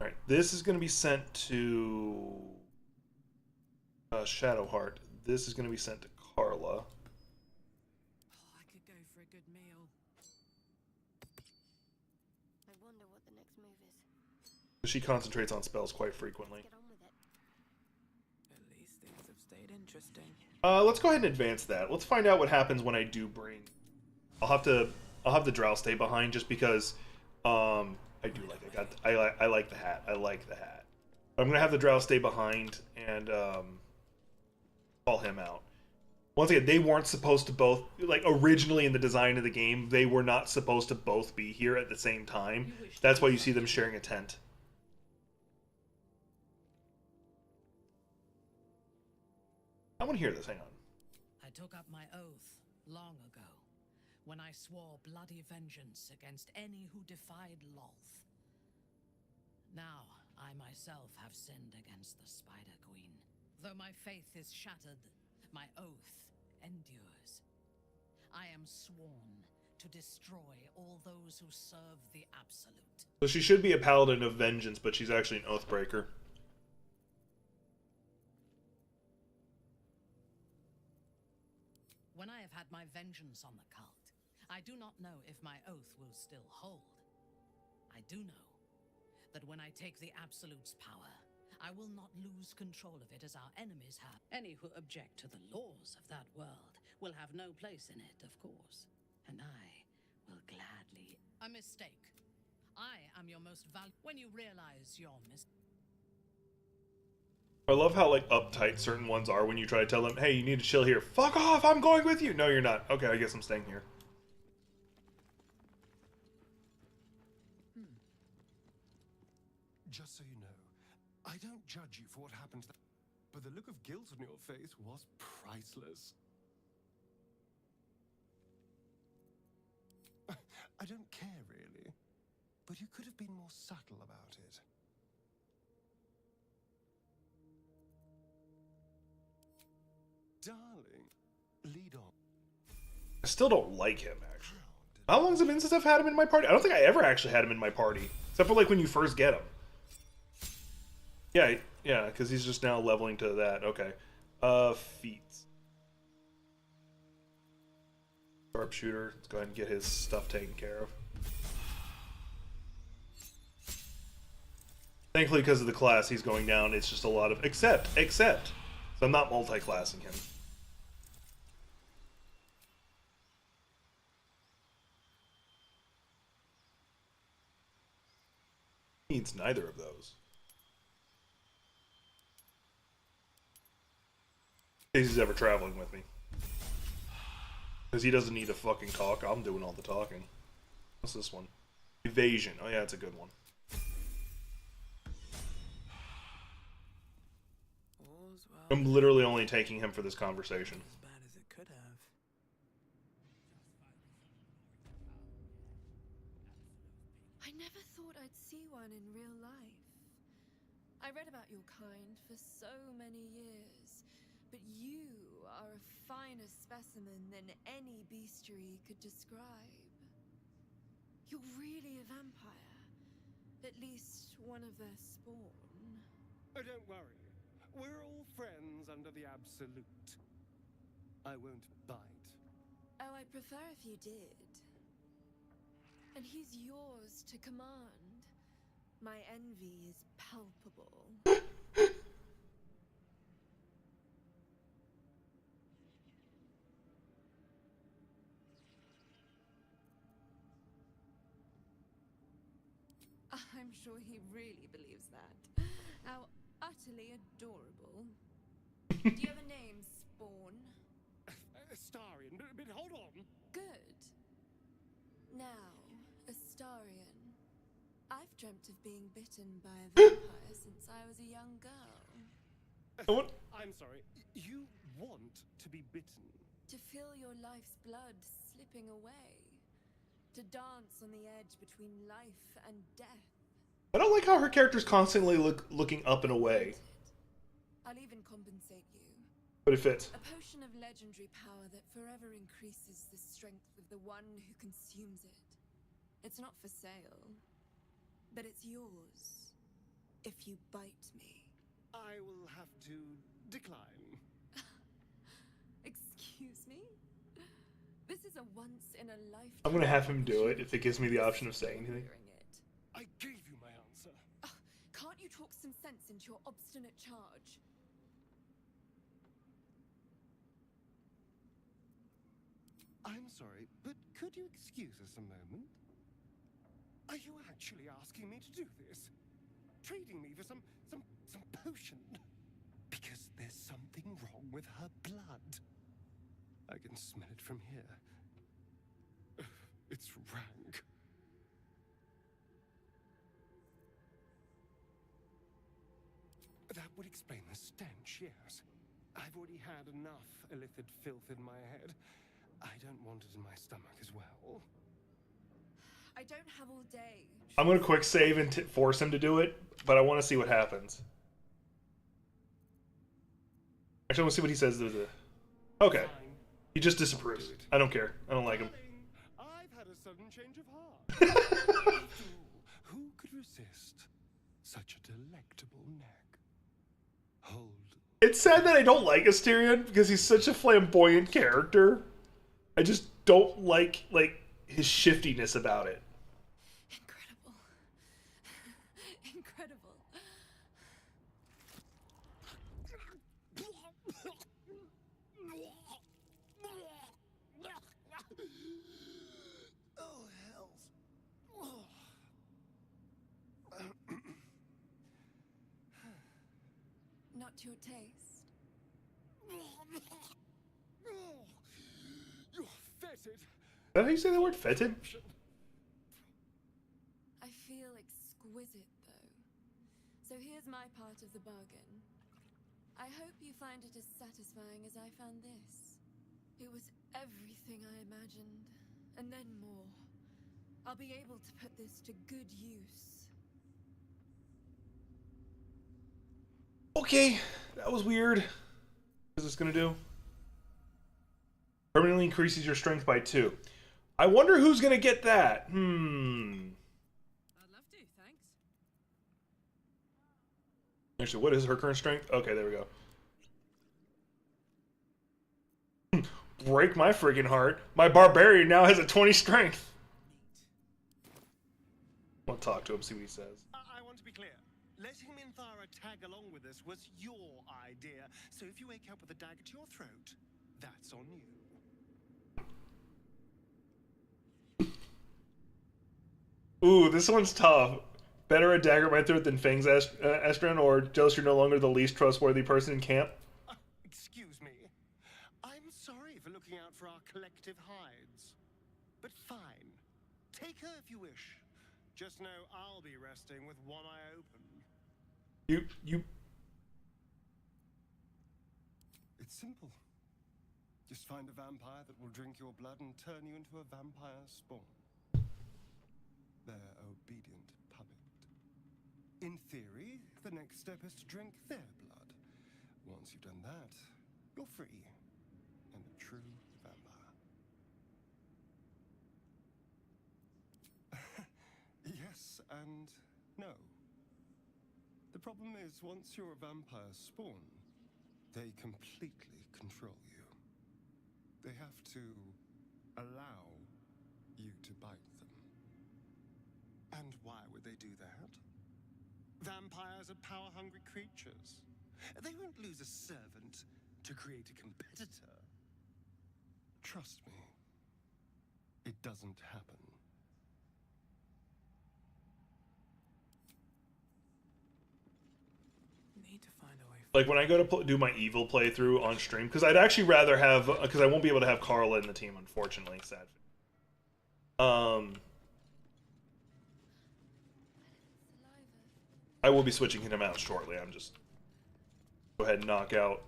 All right, this is going to be sent to Shadowheart. This is going to be sent to Carla. Oh, I could go for a good meal. I wonder what the next move is. She concentrates on spells quite frequently. Get on with it. At least things have stayed interesting. Let's go ahead and advance that. Let's find out what happens when I do bring. I'll have the Drow stay behind just because I do like I like the hat. I like the hat. I'm gonna have the Drow stay behind and call him out. Once again, they weren't supposed to both, like, originally in the design of the game, they were not supposed to both be here at the same time. That's why you see them sharing a tent. I want to hear this. Hang on. I took up my oath long ago, when I swore bloody vengeance against any who defied Lolth. Now, I myself have sinned against the Spider Queen. Though my faith is shattered, my oath endures. I am sworn to destroy all those who serve the Absolute. So she should be a paladin of vengeance, but she's actually an oathbreaker. When I have had my vengeance on the cult, I do not know if my oath will still hold. I do know that when I take the Absolute's power, I will not lose control of it as our enemies have. Any who object to the laws of that world will have no place in it, of course. And I will gladly... A mistake. I am your most valuable... When you realize your mistake... I love how, like, uptight certain ones are when you try to tell them, hey, you need to chill here. Fuck off, I'm going with you! No, you're not. Okay, I guess I'm staying here. Just so you know, I don't judge you for what happened, but the look of guilt on your face was priceless. I don't care, really, but you could have been more subtle about it. Darling, lead on. I still don't like him, actually. How long has it been since I've had him in my party? I don't think I ever actually had him in my party. Except for, like, when you first get him. Yeah, because he's just now leveling to that. Okay. Feats. Sharpshooter. Let's go ahead and get his stuff taken care of. Thankfully, because of the class he's going down, it's just a lot of... Except. So I'm not multi-classing him. He needs neither of those. He's ever traveling with me. Because he doesn't need to fucking talk. I'm doing all the talking. What's this one? Evasion. Oh yeah, it's a good one. I'm literally only taking him for this conversation. As bad as it could have. I never thought I'd see one in real life. I read about your kind for so many years, but you are a finer specimen than any bestiary could describe. You're really a vampire. At least one of their spawn. Oh, don't worry. We're all friends under the Absolute. I won't bite. Oh, I'd prefer if you did. And he's yours to command. My envy is palpable. I'm sure he really believes that. How utterly adorable. Do you have a name, Spawn? Astarion, but hold on. Good. Now, Astarion. I've dreamt of being bitten by a vampire since I was a young girl. I'm sorry. You want to be bitten? To feel your life's blood slipping away. To dance on the edge between life and death. I don't like how her character's constantly looking up and away. I'll even compensate you. But it fits. A potion of legendary power that forever increases the strength of the one who consumes it. It's not for sale, but it's yours. if you bite me. I will have to decline. Excuse me? This is a once-in-a-lifetime. I'm gonna have him do it if it gives me the option of saying anything. I gave you my answer. Can't you talk some sense into your obstinate charge? I'm sorry, but could you excuse us a moment? Are you actually asking me to do this? Trading me for some potion? Because there's something wrong with her blood. I can smell it from here. It's rank. That would explain the stench, yes. I've already had enough illithid filth in my head. I don't want it in my stomach as well. I don't have all day. I'm gonna quick save and force him to do it, but I want to see what happens. Actually, I want to see what he says to the... Okay. He just disapproves. I don't care. I don't like him. I've had a sudden change of heart. After all, who could resist such a delectable neck? Hold. It's sad that I don't like Asterion because he's such a flamboyant character. I just don't like his shiftiness about it. Incredible. Incredible. Oh, hells. Not your taste. You're fetid. Is that how you say the word fetid? I feel exquisite, though. So here's my part of the bargain. I hope you find it as satisfying as I found this. It was everything I imagined, and then more. I'll be able to put this to good use. Okay, that was weird. What is this gonna do? Permanently increases your strength by 2. I wonder who's gonna get that. I'd love to, thanks. Actually, what is her current strength? Okay, there we go. Break my freaking heart. My barbarian now has a 20 strength. I'll talk to him, see what he says. I want to be clear. Letting Minthara tag along with us was your idea. So if you wake up with a dagger to your throat, that's on you. Ooh, this one's tough. Better a dagger at my throat than Fang's Estrin, or just you're no longer the least trustworthy person in camp? Excuse me. I'm sorry for looking out for our collective hides. But fine. Take her if you wish. Just know I'll be resting with one eye open. You... It's simple. Just find a vampire that will drink your blood and turn you into a vampire spawn. Their obedient puppet. In theory, the next step is to drink their blood. Once you've done that, you're free and a true vampire. Yes and no. The problem is, once you're a vampire spawn, they completely control you. They have to allow you to bite them. And why would they do that? Vampires are power-hungry creatures. They won't lose a servant to create a competitor. Trust me, it doesn't happen. Need to find a way. Like, when I go to do my evil playthrough on stream, because I'd actually rather have... Because I won't be able to have Carla in the team, unfortunately. Sad. I will be switching him out shortly. I'm just... Go ahead and knock out...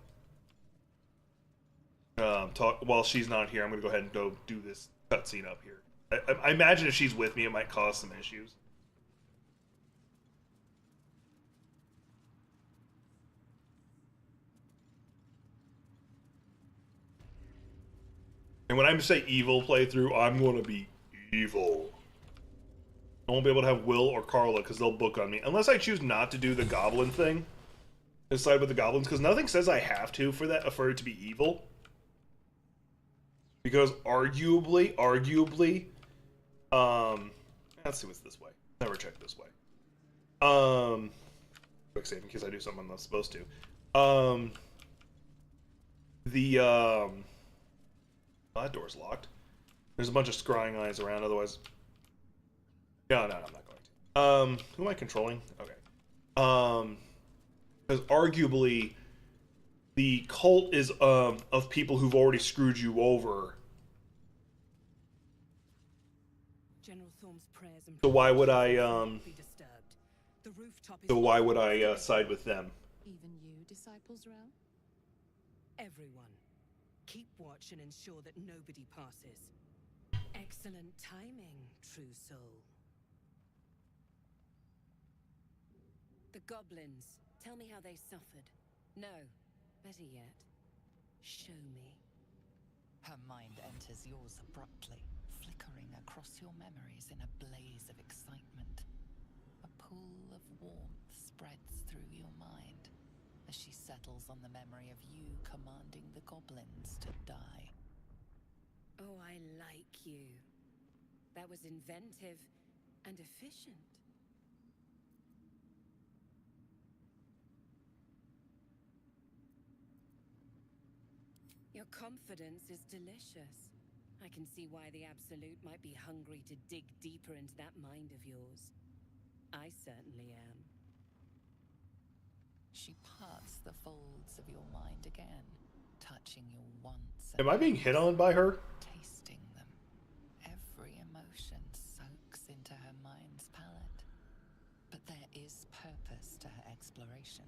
While she's not here, I'm going to go ahead and go do this cutscene up here. I imagine if she's with me, it might cause some issues. And when I say evil playthrough, I'm going to be evil. I won't be able to have Will or Carla because they'll book on me. Unless I choose not to do the goblin thing. Decide with the goblins, because nothing says I have to for that, for it to be evil. Because arguably, let's see what's this way. Never check this way. Quick save in case I do something I'm not supposed to. Oh, that door's locked. There's a bunch of scrying eyes around, otherwise. No, I'm not going to. Who am I controlling? Okay. Because arguably, the cult is of people who've already screwed you over. General Thorm's prayers and So why would I be disturbed. The rooftop is So why would I side with them? Even you, Disciples Realm? everyone. Keep watch and ensure that nobody passes. Excellent timing, true soul. The goblins. Tell me how they suffered. No, better yet, show me. Her mind enters yours abruptly, flickering across your memories in a blaze of excitement. A pool of warmth spreads through your mind as she settles on the memory of you commanding the goblins to die. Oh, I like you. That was inventive and efficient. Your confidence is delicious. I can see why the Absolute might be hungry to dig deeper into that mind of yours. I certainly am. She parts the folds of your mind again, touching your wants. Am I being hit on by her? Tasting them. Every emotion soaks into her mind's palate. But there is purpose to her exploration.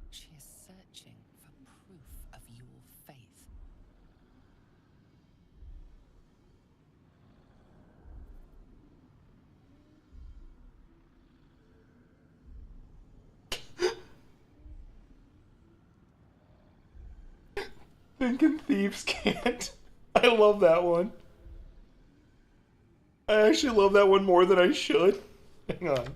She is searching for proof of your faith. Thinking thieves can't. I love that one. I actually love that one more than I should. Hang on.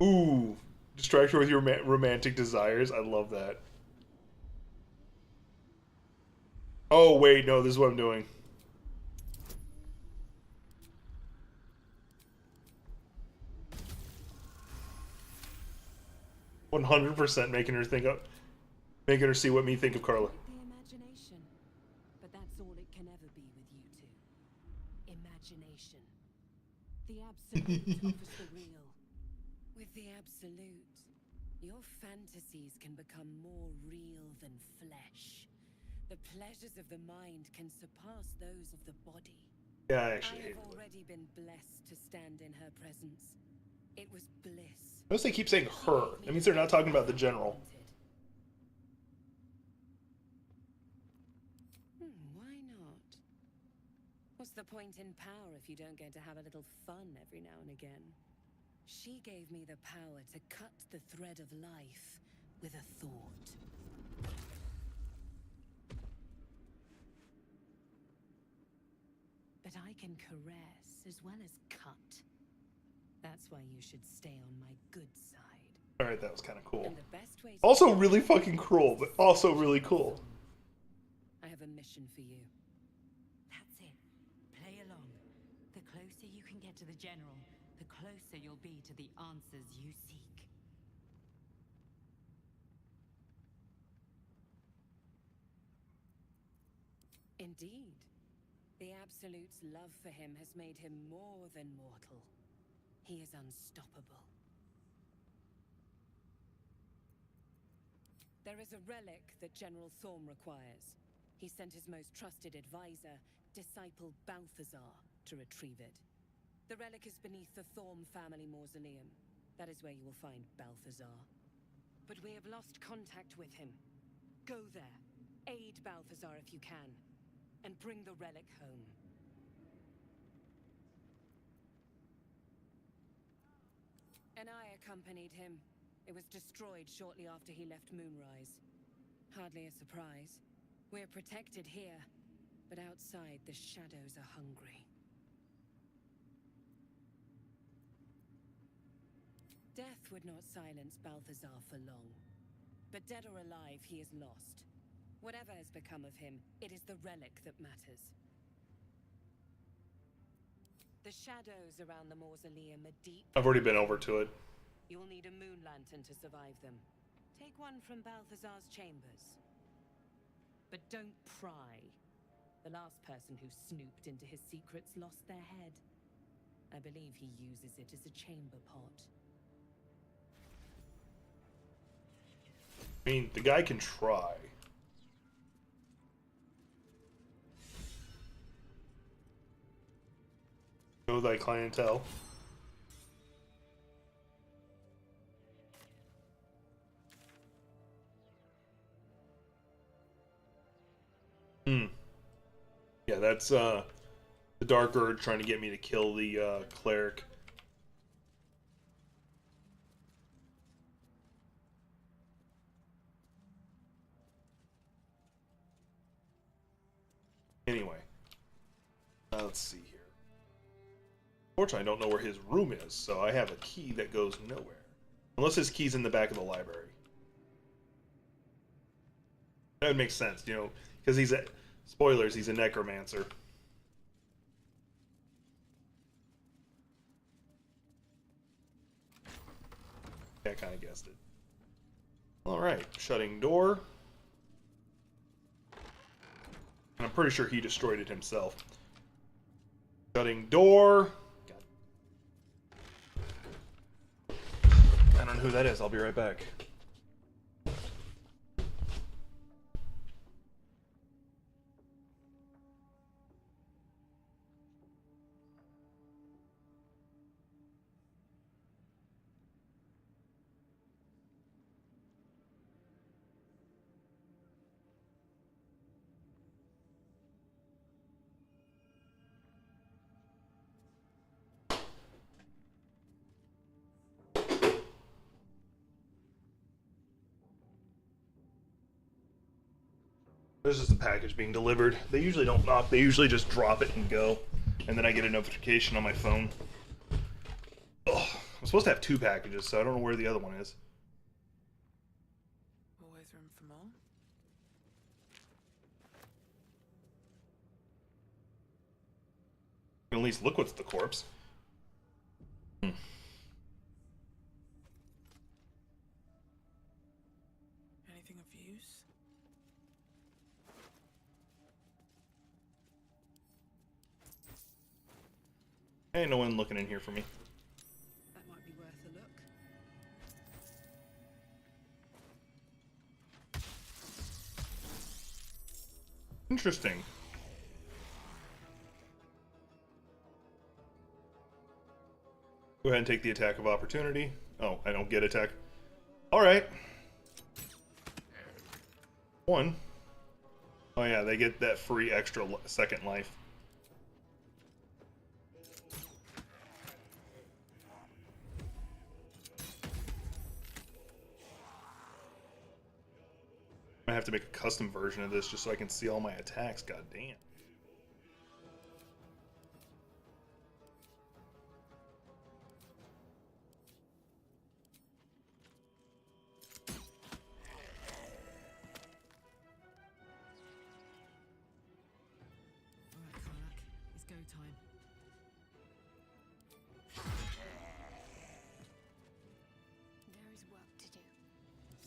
Ooh. Distract her with your romantic desires. I love that. Oh, wait. No, this is what I'm doing. "100% making her think of, making her see what me think of Carla." The imagination. But that's all it can ever be with you two. Imagination. The Absolute offers the real. With the Absolute, your fantasies can become more real than flesh. The pleasures of the mind can surpass those of the body. Yeah, I actually I hate have it. already been blessed to stand in her presence. It was bliss. Notice they keep saying her. That means they're not talking about the general. Why not? What's the point in power if you don't get to have a little fun every now and again? She gave me the power to cut the thread of life with a thought. But I can caress as well as cut. That's why you should stay on my good side. Alright, that was kind of cool. And the best way to Also really fucking cruel, but also really cool. I have a mission for you. That's it. Play along. The closer you can get to the General, the closer you'll be to the answers you seek. Indeed. The Absolute's love for him has made him more than mortal. He is unstoppable. There is a relic that General Thorm requires. He sent his most trusted advisor, Disciple Balthazar, to retrieve it. The relic is beneath the Thorm family mausoleum. That is where you will find Balthazar. But we have lost contact with him. Go there, aid Balthazar if you can, and bring the relic home. And I accompanied him. It was destroyed shortly after he left Moonrise. Hardly a surprise. We're protected here, but outside the shadows are hungry. Death would not silence Balthazar for long. But dead or alive, he is lost. Whatever has become of him, it is the relic that matters. The shadows around the mausoleum are deep. I've already been over to it. You'll need a moon lantern to survive them. Take one from Balthazar's chambers. But don't pry. The last person who snooped into his secrets lost their head. I believe he uses it as a chamber pot. I mean, the guy can try. Know thy clientele. Yeah, that's the Dark Urge trying to get me to kill the cleric. Anyway, let's see here. Unfortunately, I don't know where his room is, so I have a key that goes nowhere. Unless his key's in the back of the library. That would make sense, you know, because he's a... Spoilers, he's a necromancer. Yeah, I kind of guessed it. Alright, shutting door. And I'm pretty sure he destroyed it himself. Shutting door. I don't know who that is. I'll be right back. There's just a package being delivered. They usually don't knock, they usually just drop it and go. And then I get a notification on my phone. Ugh, I'm supposed to have 2 packages, so I don't know where the other one is. Always room for more? At least look what's the corpse. Anything of use? Ain't no one looking in here for me. That might be worth a look. Interesting. Go ahead and take the attack of opportunity. Oh, I don't get attack. Alright. 1. Oh yeah, they get that free extra second life. I have to make a custom version of this just so I can see all my attacks. God damn. Alright, Karlak. It's go time. There is work to do.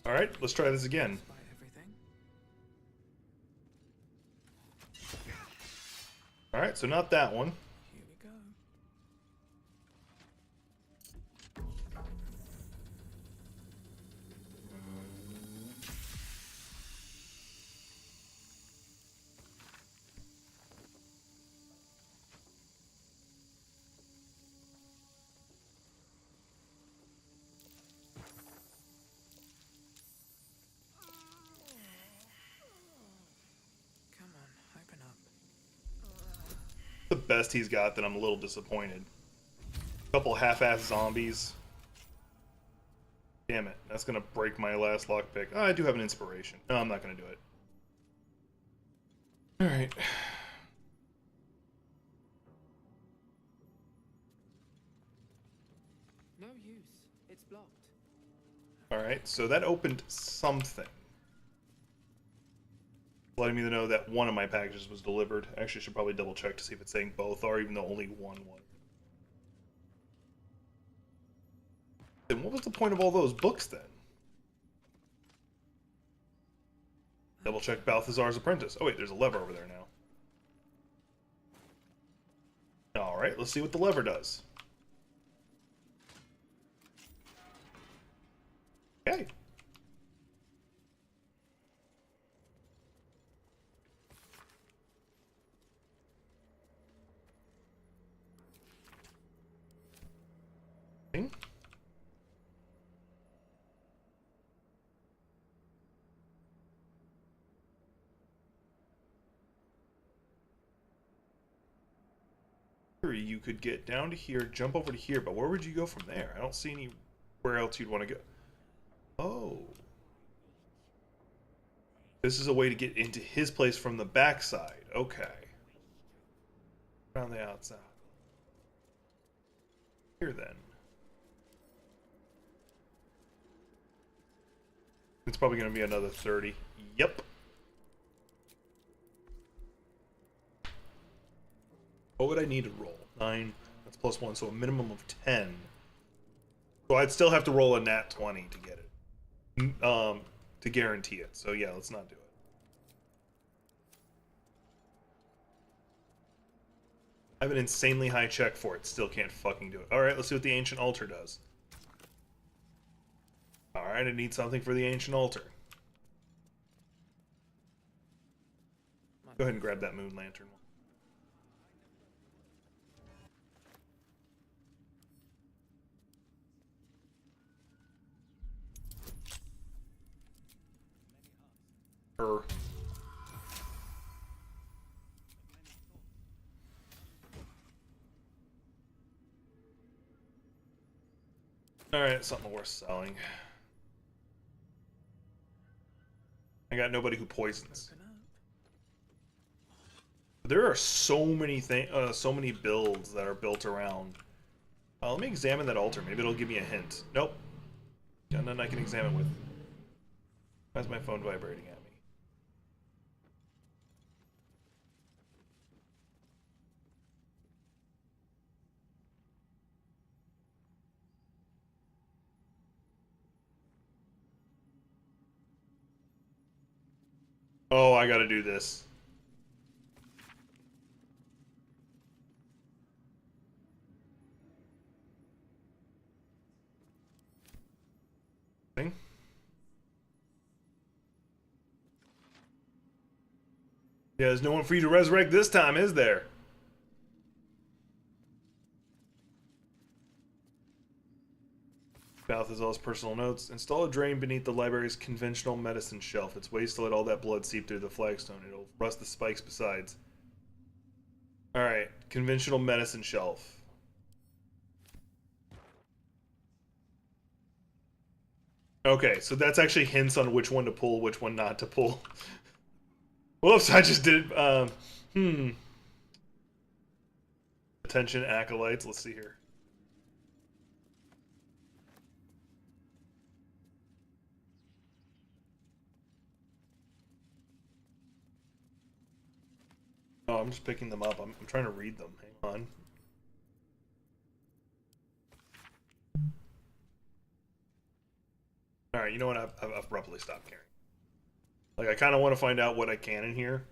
Alright, let's try this again. Buy everything? Alright, so not that one. Here we go. Come on, open up. The best he's got, that I'm a little disappointed. A couple half-ass zombies. Damn it, that's gonna break my last lockpick. Oh, I do have an inspiration. No, I'm not gonna do it. Alright. No use. It's blocked. Alright, so that opened something. Letting me know that one of my packages was delivered. Actually, I should probably double check to see if it's saying both are, even though only one was. Then what was the point of all those books then? Double check Balthazar's Apprentice. Oh wait, there's a lever over there now. Alright, let's see what the lever does. Okay. You could get down to here, jump over to here, but where would you go from there? I don't see anywhere else you'd want to go. Oh. This is a way to get into his place from the backside. Okay. Around the outside. Here then. It's probably going to be another 30. Yep. What would I need to roll? 9. That's plus 1, so a minimum of 10. So I'd still have to roll a nat 20 to get it. To guarantee it. So yeah, let's not do it. I have an insanely high check for it. Still can't fucking do it. Alright, let's see what the Ancient Altar does. Alright, I need something for the Ancient Altar. Go ahead and grab that Moon Lantern. Alright, something worth selling. I got nobody who poisons. There are so many so many builds that are built around. Let me examine that altar. Maybe it'll give me a hint. Nope. Got nothing I can examine with. Why is my phone vibrating at me? Oh, I gotta do this. Thing? Yeah, there's no one for you to resurrect this time, is there? Balthazar's personal notes. Install a drain beneath the library's conventional medicine shelf. It's waste to let all that blood seep through the flagstone. It'll rust the spikes besides. Alright, conventional medicine shelf. Okay, so that's actually hints on which one to pull, which one not to pull. Whoops, I just did Attention, acolytes. Let's see here. Oh, I'm just picking them up. I'm trying to read them. Hang on. Alright, you know what? I've abruptly stopped caring. Like, I kind of want to find out what I can in here.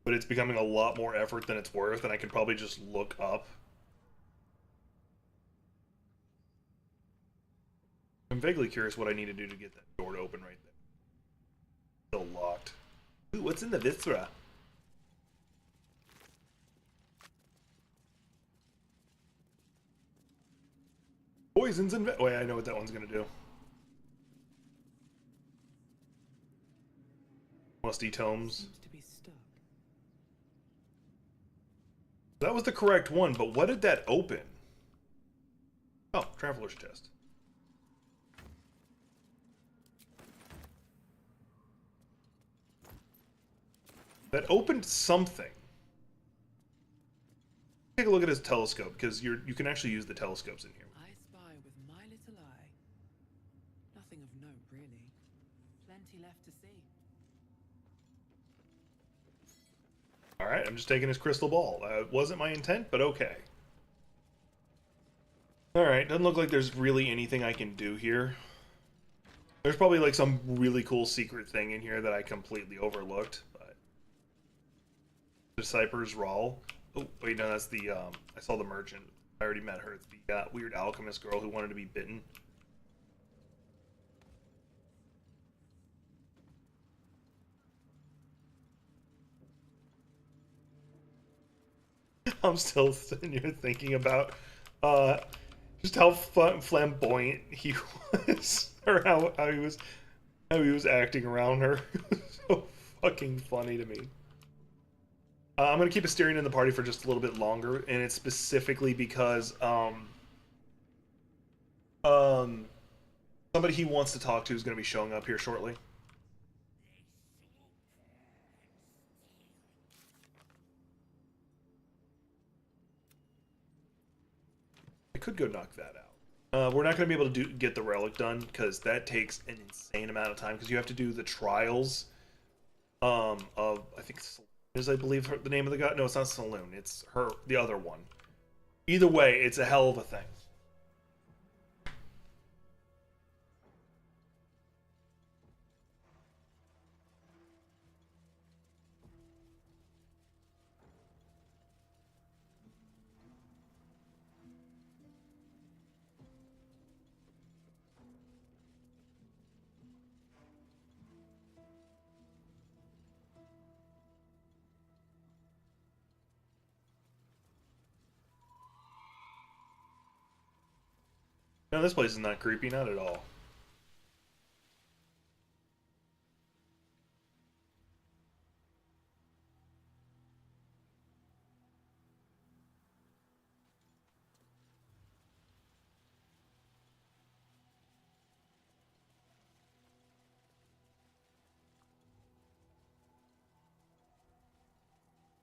But it's becoming a lot more effort than it's worth, and I can probably just look up. I'm vaguely curious what I need to do to get that door to open right there. Still locked. Ooh, what's in the Viscera? Poisons and... Wait, I know what that one's gonna do. Musty tomes. Seems to be stuck. That was the correct one, but what did that open? Oh, Traveler's Chest. That opened something. Take a look at his telescope, because you can actually use the telescopes in here. I spy Nothing of note, really. Plenty left to see. Alright, I'm just taking his crystal ball. Wasn't my intent, but okay. Alright, doesn't look like there's really anything I can do here. There's probably like some really cool secret thing in here that I completely overlooked. But Decipher's Rawl. Oh, wait, no, that's the, I saw the merchant. I already met her. It's the weird alchemist girl who wanted to be bitten. I'm still sitting here thinking about just how flamboyant he was, or how he was acting around her. So fucking funny to me. I'm gonna keep Asterion in the party for just a little bit longer, and it's specifically because somebody he wants to talk to is gonna be showing up here shortly. I could go knock that out. We're not going to be able to get the relic done because that takes an insane amount of time because you have to do the trials of, I think, is I believe the name of the god. No, it's not Saloon. It's her, the other one. Either way, it's a hell of a thing. No, this place is not creepy, not at all.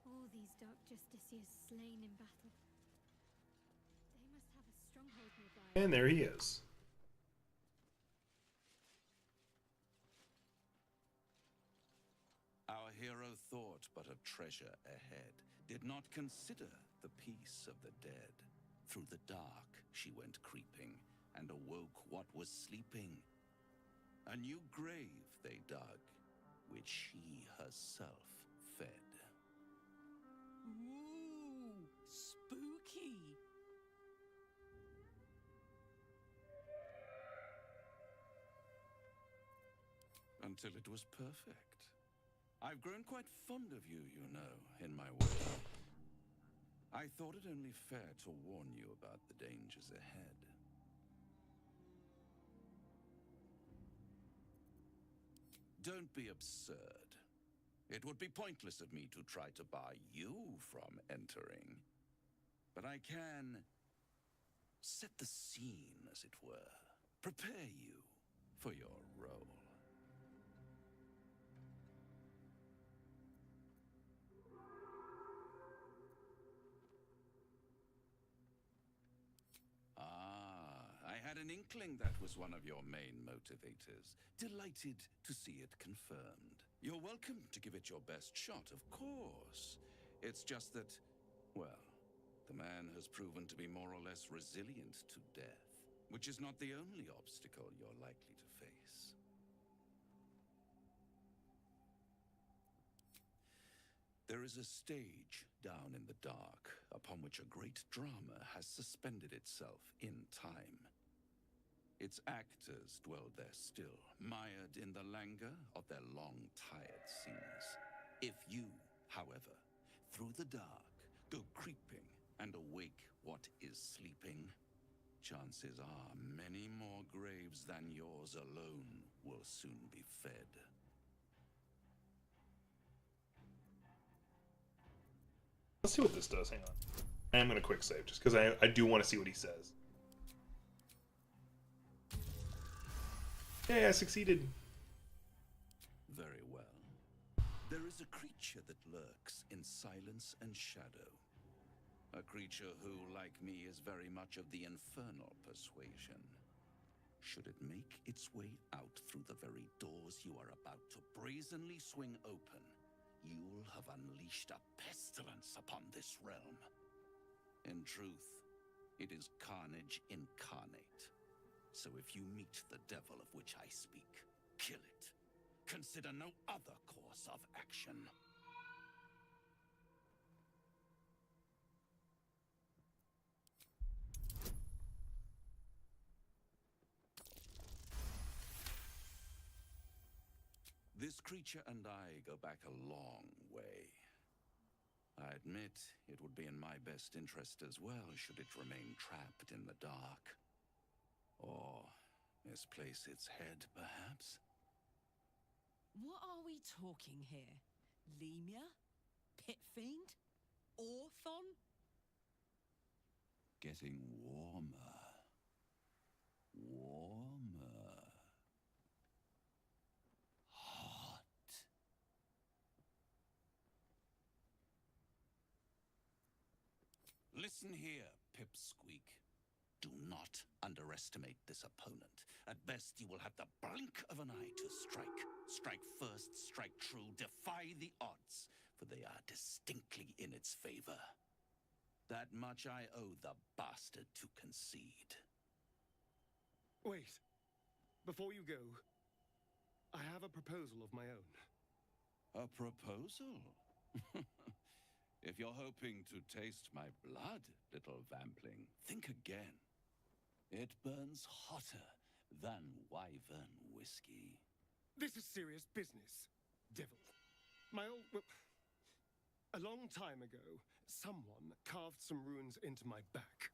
All these dark justiciars slain in battle. They must have a stronghold nearby. And there he is. Our hero thought but of treasure ahead, did not consider the peace of the dead. Through the dark she went creeping, and awoke what was sleeping. A new grave they dug, which she herself fed. Ooh, spooky. Until it was perfect. I've grown quite fond of you, you know, in my way. I thought it only fair to warn you about the dangers ahead. Don't be absurd. It would be pointless of me to try to bar you from entering. But I can set the scene, as it were. Prepare you for your role. I had an inkling that was one of your main motivators. Delighted to see it confirmed. You're welcome to give it your best shot, of course. It's just that, well, the man has proven to be more or less resilient to death, which is not the only obstacle you're likely to face. There is a stage down in the dark upon which a great drama has suspended itself in time. Its actors dwell there still, mired in the languor of their long-tired scenes. If you, however, through the dark, go creeping and awake what is sleeping, chances are many more graves than yours alone will soon be fed. Let's see what this does. Hang on. I am going to quick save just because I do want to see what he says. Yay, I succeeded. Very well. There is a creature that lurks in silence and shadow. A creature who, like me, is very much of the infernal persuasion. Should it make its way out through the very doors you are about to brazenly swing open, you'll have unleashed a pestilence upon this realm. In truth, it is carnage incarnate. So if you meet the devil of which I speak, kill it. Consider no other course of action. This creature and I go back a long way. I admit it would be in my best interest as well should it remain trapped in the dark. Or misplace its head, perhaps? What are we talking here? Lemur? Pit fiend? Orthon? Getting warmer. Warmer. Hot. Listen here, Pipsqueak. Do not underestimate this opponent. At best, you will have the blink of an eye to strike. Strike first, strike true, defy the odds, for they are distinctly in its favor. That much I owe the bastard to concede. Wait. Before you go, I have a proposal of my own. A proposal? If you're hoping to taste my blood, little vampling, think again. It burns hotter than wyvern whiskey. This is serious business, devil. Well, a long time ago, someone carved some runes into my back.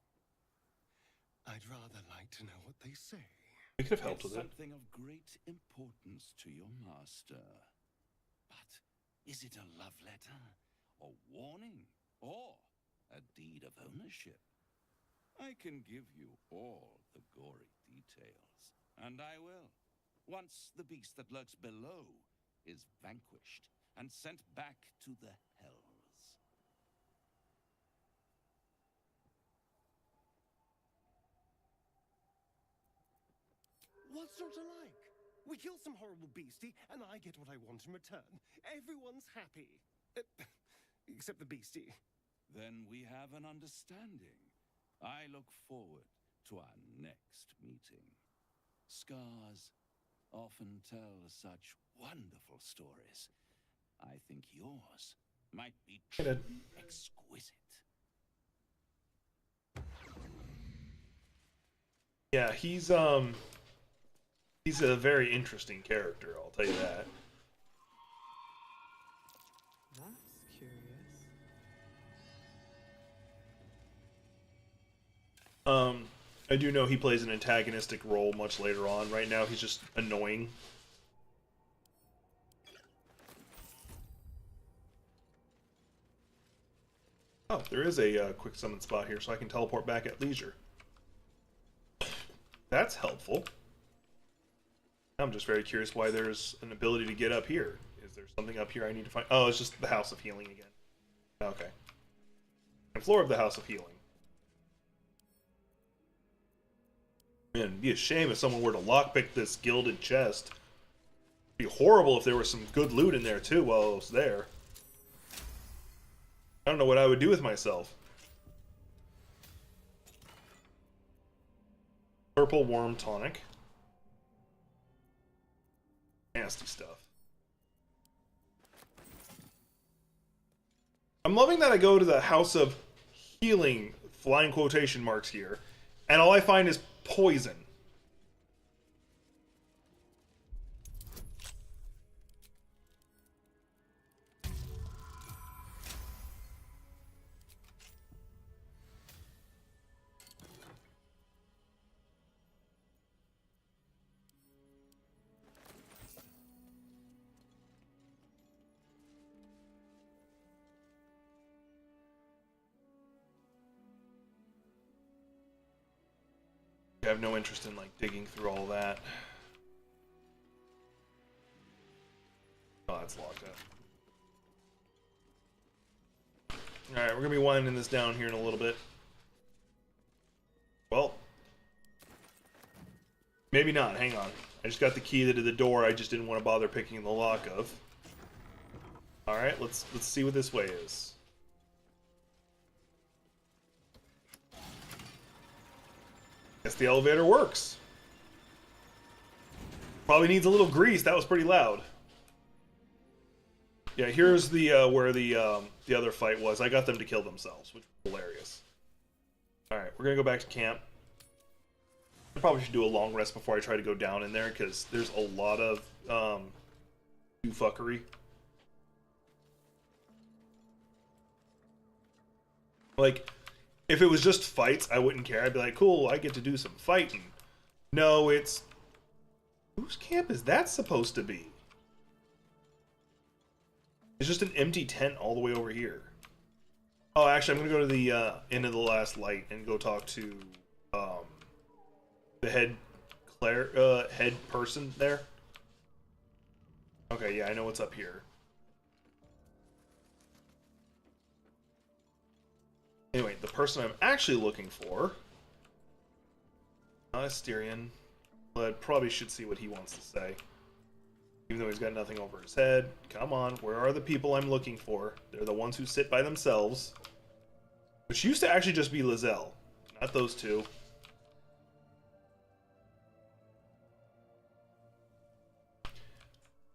I'd rather like to know what they say. We could have helped with it. Something of great importance to your master. But is it a love letter, a warning, or a deed of ownership? I can give you all the gory details, and I will, once the beast that lurks below is vanquished and sent back to the hells. What's not to like? We kill some horrible beastie, and I get what I want in return. Everyone's happy. Except the beastie. Then we have an understanding. I look forward to our next meeting. Scars often tell such wonderful stories. I think yours might be truly exquisite. Yeah, he's a very interesting character, I'll tell you that. That's curious. I do know he plays an antagonistic role much later on. Right now, he's just annoying. Oh, there is a quick summon spot here, so I can teleport back at leisure. That's helpful. I'm just very curious why there's an ability to get up here. Is there something up here I need to find? Oh, it's just the House of Healing again. Okay. And floor of the House of Healing. Man, it'd be a shame if someone were to lockpick this gilded chest. It'd be horrible if there was some good loot in there too while I was there. I don't know what I would do with myself. Purple worm tonic. Nasty stuff. I'm loving that I go to the House of Healing, flying quotation marks here, and all I find is poison. I have no interest in like digging through all that. Oh, that's locked up. Alright, we're gonna be winding this down here in a little bit. Well, Maybe not. Hang on. I just got the key to the door. I just didn't want to bother picking the lock of. All right, let's see what this way is. Guess the elevator works. Probably needs a little grease. That was pretty loud. Yeah, here's the where the other fight was. I got them to kill themselves, which was hilarious. All right, we're gonna go back to camp. I probably should do a long rest before I try to go down in there because there's a lot of fuckery. Like, if it was just fights, I wouldn't care. I'd be like, cool, I get to do some fighting. No, it's... Whose camp is that supposed to be? It's just an empty tent all the way over here. Oh, actually, I'm going to go to the end of the last light and go talk to the head person there. Okay, yeah, I know what's up here. Anyway, the person I'm actually looking for, not Asterion, but probably should see what he wants to say. Even though he's got nothing over his head. Come on, where are the people I'm looking for? They're the ones who sit by themselves. Which used to actually just be Lizelle, not those two.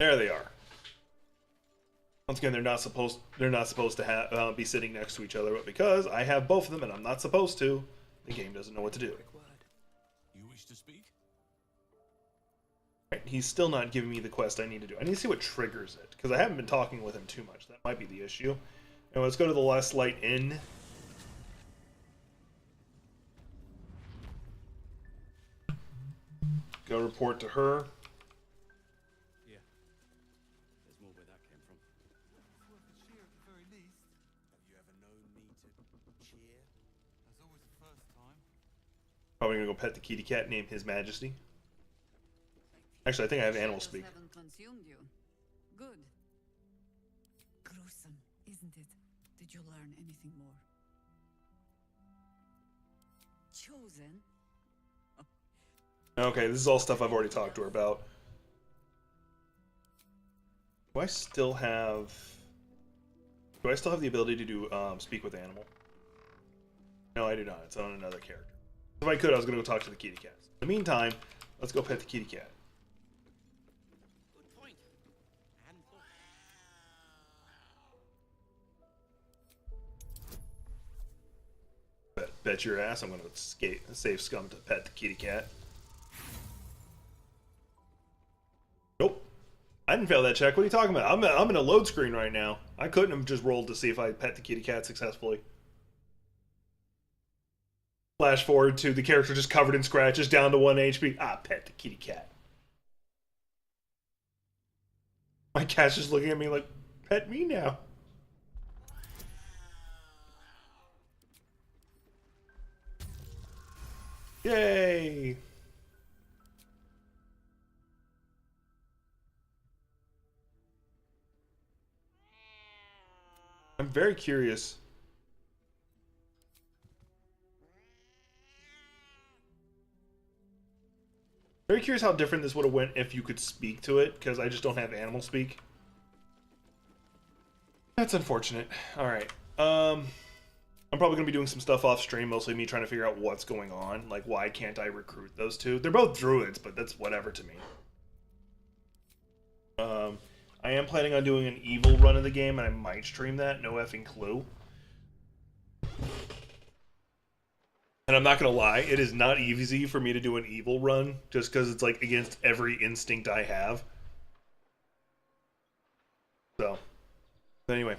There they are. Once again, they're not supposed to be sitting next to each other, but because I have both of them and I'm not supposed to, the game doesn't know what to do. You wish to speak? Right, he's still not giving me the quest I need to do. I need to see what triggers it, because I haven't been talking with him too much. That might be the issue. And let's go to the Last Light Inn. Go report to her. Yeah. There's more where that came from. It's worth a cheer at the very least. Have you ever known me to cheer? There's always a first time. Probably gonna go pet the kitty cat named His Majesty. Actually, I think I have animal speak. Haven't consumed you. Good. Gruesome, isn't it? Did you learn anything more? Chosen? Okay, this is all stuff I've already talked to her about. Do I still have the ability to do speak with animal? No, I do not. It's on another character. If I could, I was going to go talk to the kitty cat. In the meantime, let's go pet the kitty cat. Good point. And Bet your ass I'm going to save scum to pet the kitty cat. Nope. I didn't fail that check. What are you talking about? I'm in a load screen right now. I couldn't have just rolled to see if I pet the kitty cat successfully. Flash forward to the character just covered in scratches, down to 1 HP. Ah, pet the kitty cat. My cat's just looking at me like, pet me now. Yay! I'm very curious. Very curious how different this would have went if you could speak to it, because I just don't have animal speak. That's unfortunate. Alright. I'm probably going to be doing some stuff off stream, mostly me trying to figure out what's going on. Like, why can't I recruit those two? They're both druids, but that's whatever to me. I am planning on doing an evil run of the game, and I might stream that. No effing clue. And I'm not going to lie, it is not easy for me to do an evil run, just because it's, like, against every instinct I have. So, anyway.